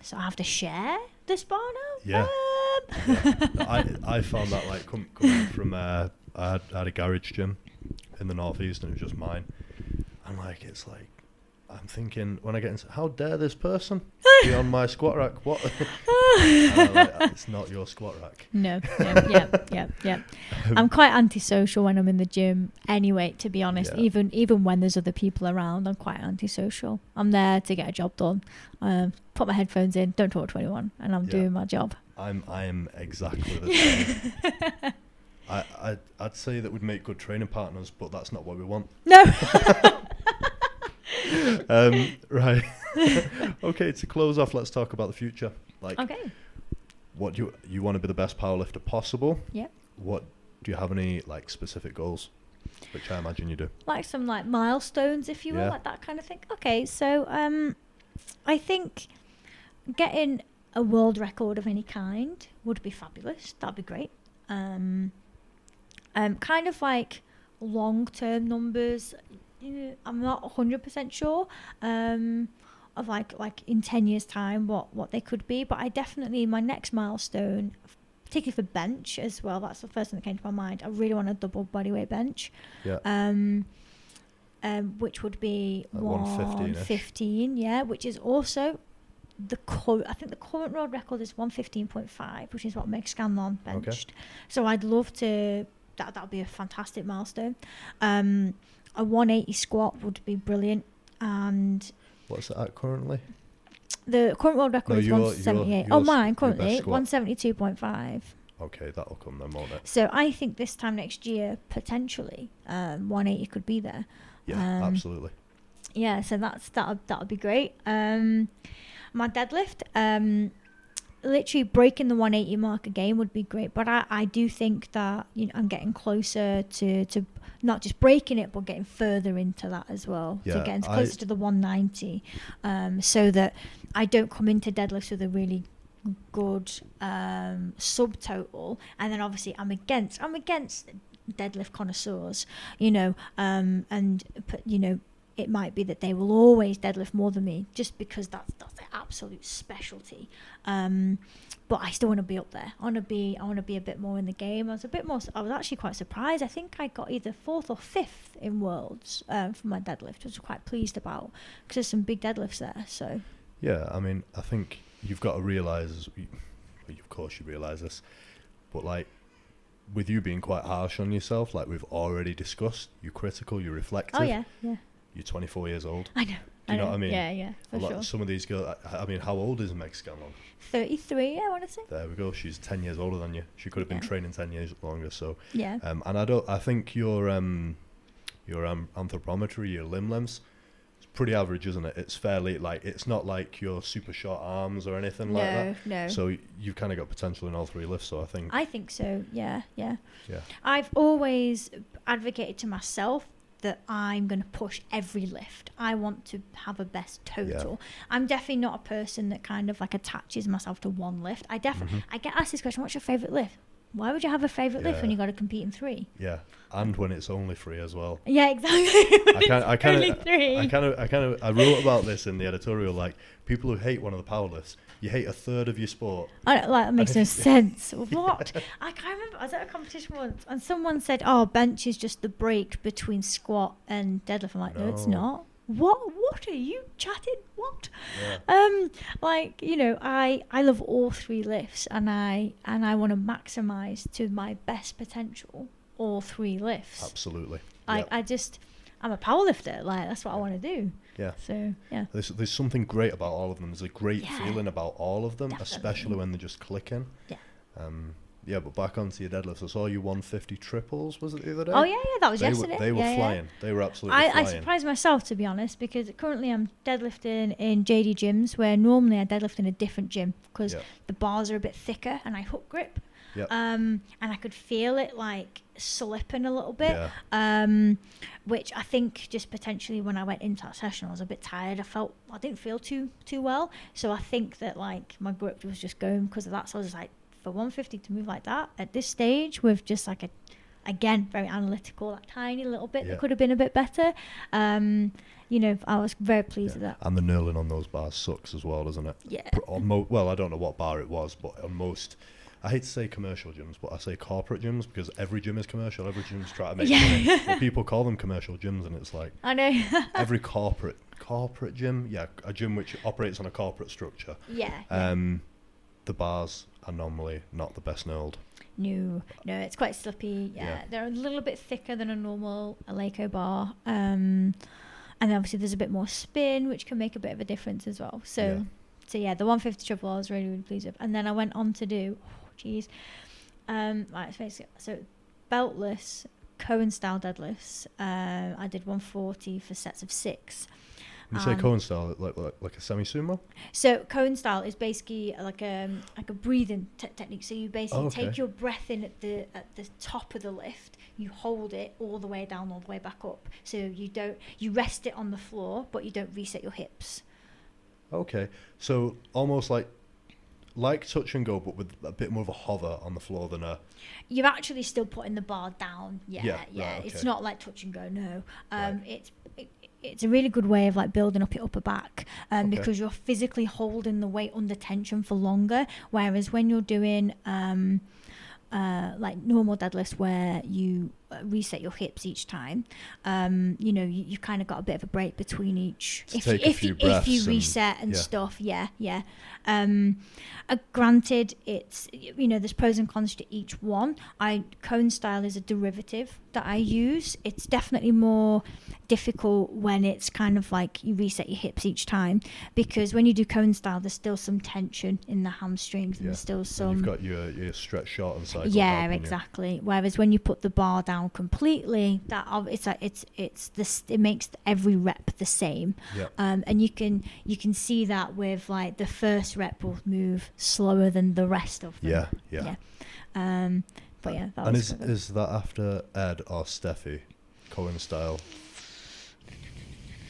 so I have to share this bar now. Yeah. I found that like coming from I had a garage gym in the northeast, and it was just mine. And like it's like I'm thinking when I get into, how dare this person be on my squat rack? What? It's not your squat rack. No. Yeah. I'm quite antisocial when I'm in the gym anyway, to be honest. Yeah. Even when there's other people around, I'm quite antisocial. I'm there to get a job done. Put my headphones in, don't talk to anyone, and I'm doing my job. I am exactly the same. I'd say that we'd make good training partners, but that's not what we want. No. Right. Okay, to close off, let's talk about the future. Like, what you want to be the best powerlifter possible? Yeah. What do you have any like specific goals? Which I imagine you do. Like some like milestones, if you will, like that kind of thing. Okay, so I think getting a world record of any kind would be fabulous. That'd be great. Kind of like long-term numbers. I'm not 100% sure of like in 10 years time what they could be, but I definitely, my next milestone, particularly for bench as well, that's the first thing that came to my mind. I really want a double bodyweight bench, which would be like 115, which is also I think the current world record is 115.5, which is what Meg Scanlon benched. So I'd love to, that would be a fantastic milestone. A 180 squat would be brilliant. And what's it at currently? The current world record is 178. Mine currently 172.5. Okay, that'll come then, won't it? So I think this time next year, potentially, 180 could be there. Yeah, absolutely. Yeah, so that'll be great. My deadlift, literally breaking the 180 mark again would be great, but I do think that, you know, I'm getting closer to not just breaking it, but getting further into that as well. Yeah, so getting closer to the 190, so that I don't come into deadlifts with a really good subtotal, and then obviously I'm against deadlift connoisseurs, you know, you know, it might be that they will always deadlift more than me just because that's their absolute specialty. But I still want to be up there. I want to be a bit more in the game. I was actually quite surprised. I think I got either 4th or 5th in Worlds for my deadlift, which I was quite pleased about because there's some big deadlifts there. So yeah, I mean, I think you've got to realise, of course you realise this, but like with you being quite harsh on yourself, like we've already discussed, you're critical, you're reflective. oh yeah. You're 24 years old. I know. Do you know what I mean? Yeah, for sure. Some of these girls, I mean, how old is Meg Scanlon? 33, I want to say. There we go. She's 10 years older than you. She could have been training 10 years longer. So yeah. And I think your anthropometry, your limb lengths, it's pretty average, isn't it? It's fairly like, it's not like your super short arms or anything like that. No. So you've kind of got potential in all three lifts. So I think so. Yeah. Yeah. I've always advocated to myself that I'm going to push every lift. I want to have a best total. Yeah. I'm definitely not a person that kind of like attaches myself to one lift. I get asked this question, what's your favourite lift? Why would you have a favourite lift when you got to compete in 3? Yeah, and when it's only 3 as well. Yeah, exactly. I wrote about this in the editorial. Like, people who hate one of the power lifts, you hate a third of your sport. That makes no sense. What? I can't remember. I was at a competition once, and someone said, "Oh, bench is just the break between squat and deadlift." I'm like, no, it's not. What are you chatting? What? Yeah. Like, you know, I love all 3 lifts, and I want to maximize to my best potential all 3 lifts. Absolutely. I'm a powerlifter. Like, that's what I want to do. Yeah. So yeah. There's something great about all of them. There's a great feeling about all of them, definitely. Especially when they're just clicking. Yeah. Yeah, but back onto your deadlifts. I saw you 150 triples, was it the other day? Oh, yeah, that was yesterday. They were flying. They were absolutely flying. I surprised myself, to be honest, because currently I'm deadlifting in JD gyms, where normally I deadlift in a different gym because the bars are a bit thicker and I hook grip. Yep. And I could feel it like slipping a little bit, which I think just potentially when I went into that session I was a bit tired. I didn't feel too well, so I think that like my grip was just going because of that. So I was like, for 150 to move like that at this stage with just like again very analytical, that tiny little bit that could have been a bit better, you know, I was very pleased with that. And the knurling on those bars sucks as well, doesn't it? Yeah. Well, I don't know what bar it was, but on most, I hate to say commercial gyms, but I say corporate gyms because every gym is commercial. Every gym's trying to make money. But people call them commercial gyms, and it's like, I know. Every corporate gym, a gym which operates on a corporate structure. The bars are normally not the best knurled. No, it's quite slippy. Yeah, they're a little bit thicker than a normal Eleiko bar, and obviously there's a bit more spin, which can make a bit of a difference as well. So the 150 triple I was really, really pleased with, and then I went on to do, so beltless Cohen style deadlifts. I did 140 for sets of 6. You say Cohen style, like a semi-sumo? So Cohen style is basically like a breathing technique. So you basically take your breath in at the top of the lift, you hold it all the way down, all the way back up. So you rest it on the floor, but you don't reset your hips. Okay, so almost like touch and go, but with a bit more of a hover on the floor than a... You're actually still putting the bar down. Yeah. Right, It's not like touch and go, no. It's a really good way of like building up your upper back, because you're physically holding the weight under tension for longer, whereas when you're doing like normal deadlifts where you reset your hips each time, you know, you've kind of got a bit of a break between each. If you reset and stuff, granted, it's, you know, there's pros and cons to each one. Cone style is a derivative that I use. It's definitely more difficult when it's kind of like you reset your hips each time, because when you do cone style, there's still some tension in the hamstrings, and there's still some. And you've got your stretch short and cycle. Yeah, exactly. Whereas when you put the bar down completely, it's like it makes every rep the same. Yeah. And you can see that with like the first rep will move slower than the rest of them. Yeah. But yeah, that and was is that after Ed or Steffi, Cohen style?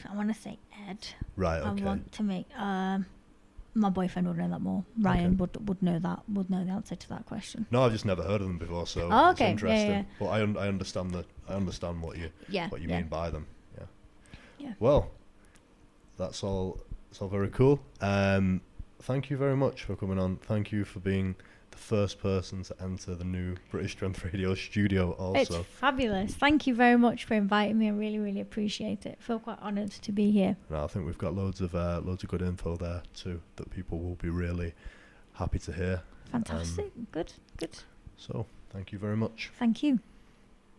I want to say Ed. Right. Okay. I want to make my boyfriend would know that more. Ryan would know the answer to that question. No, I've just never heard of them before, so it's interesting. Yeah. But I understand what you mean by them. Yeah. Well, that's all. It's all very cool. Thank you very much for coming on. Thank you for being the first person to enter the new British Strength Radio studio also. It's fabulous. Thank you very much for inviting me. I really, really appreciate it. I feel quite honoured to be here. No, I think we've got loads of good info there too that people will be really happy to hear. Fantastic. Good. So, thank you very much. Thank you.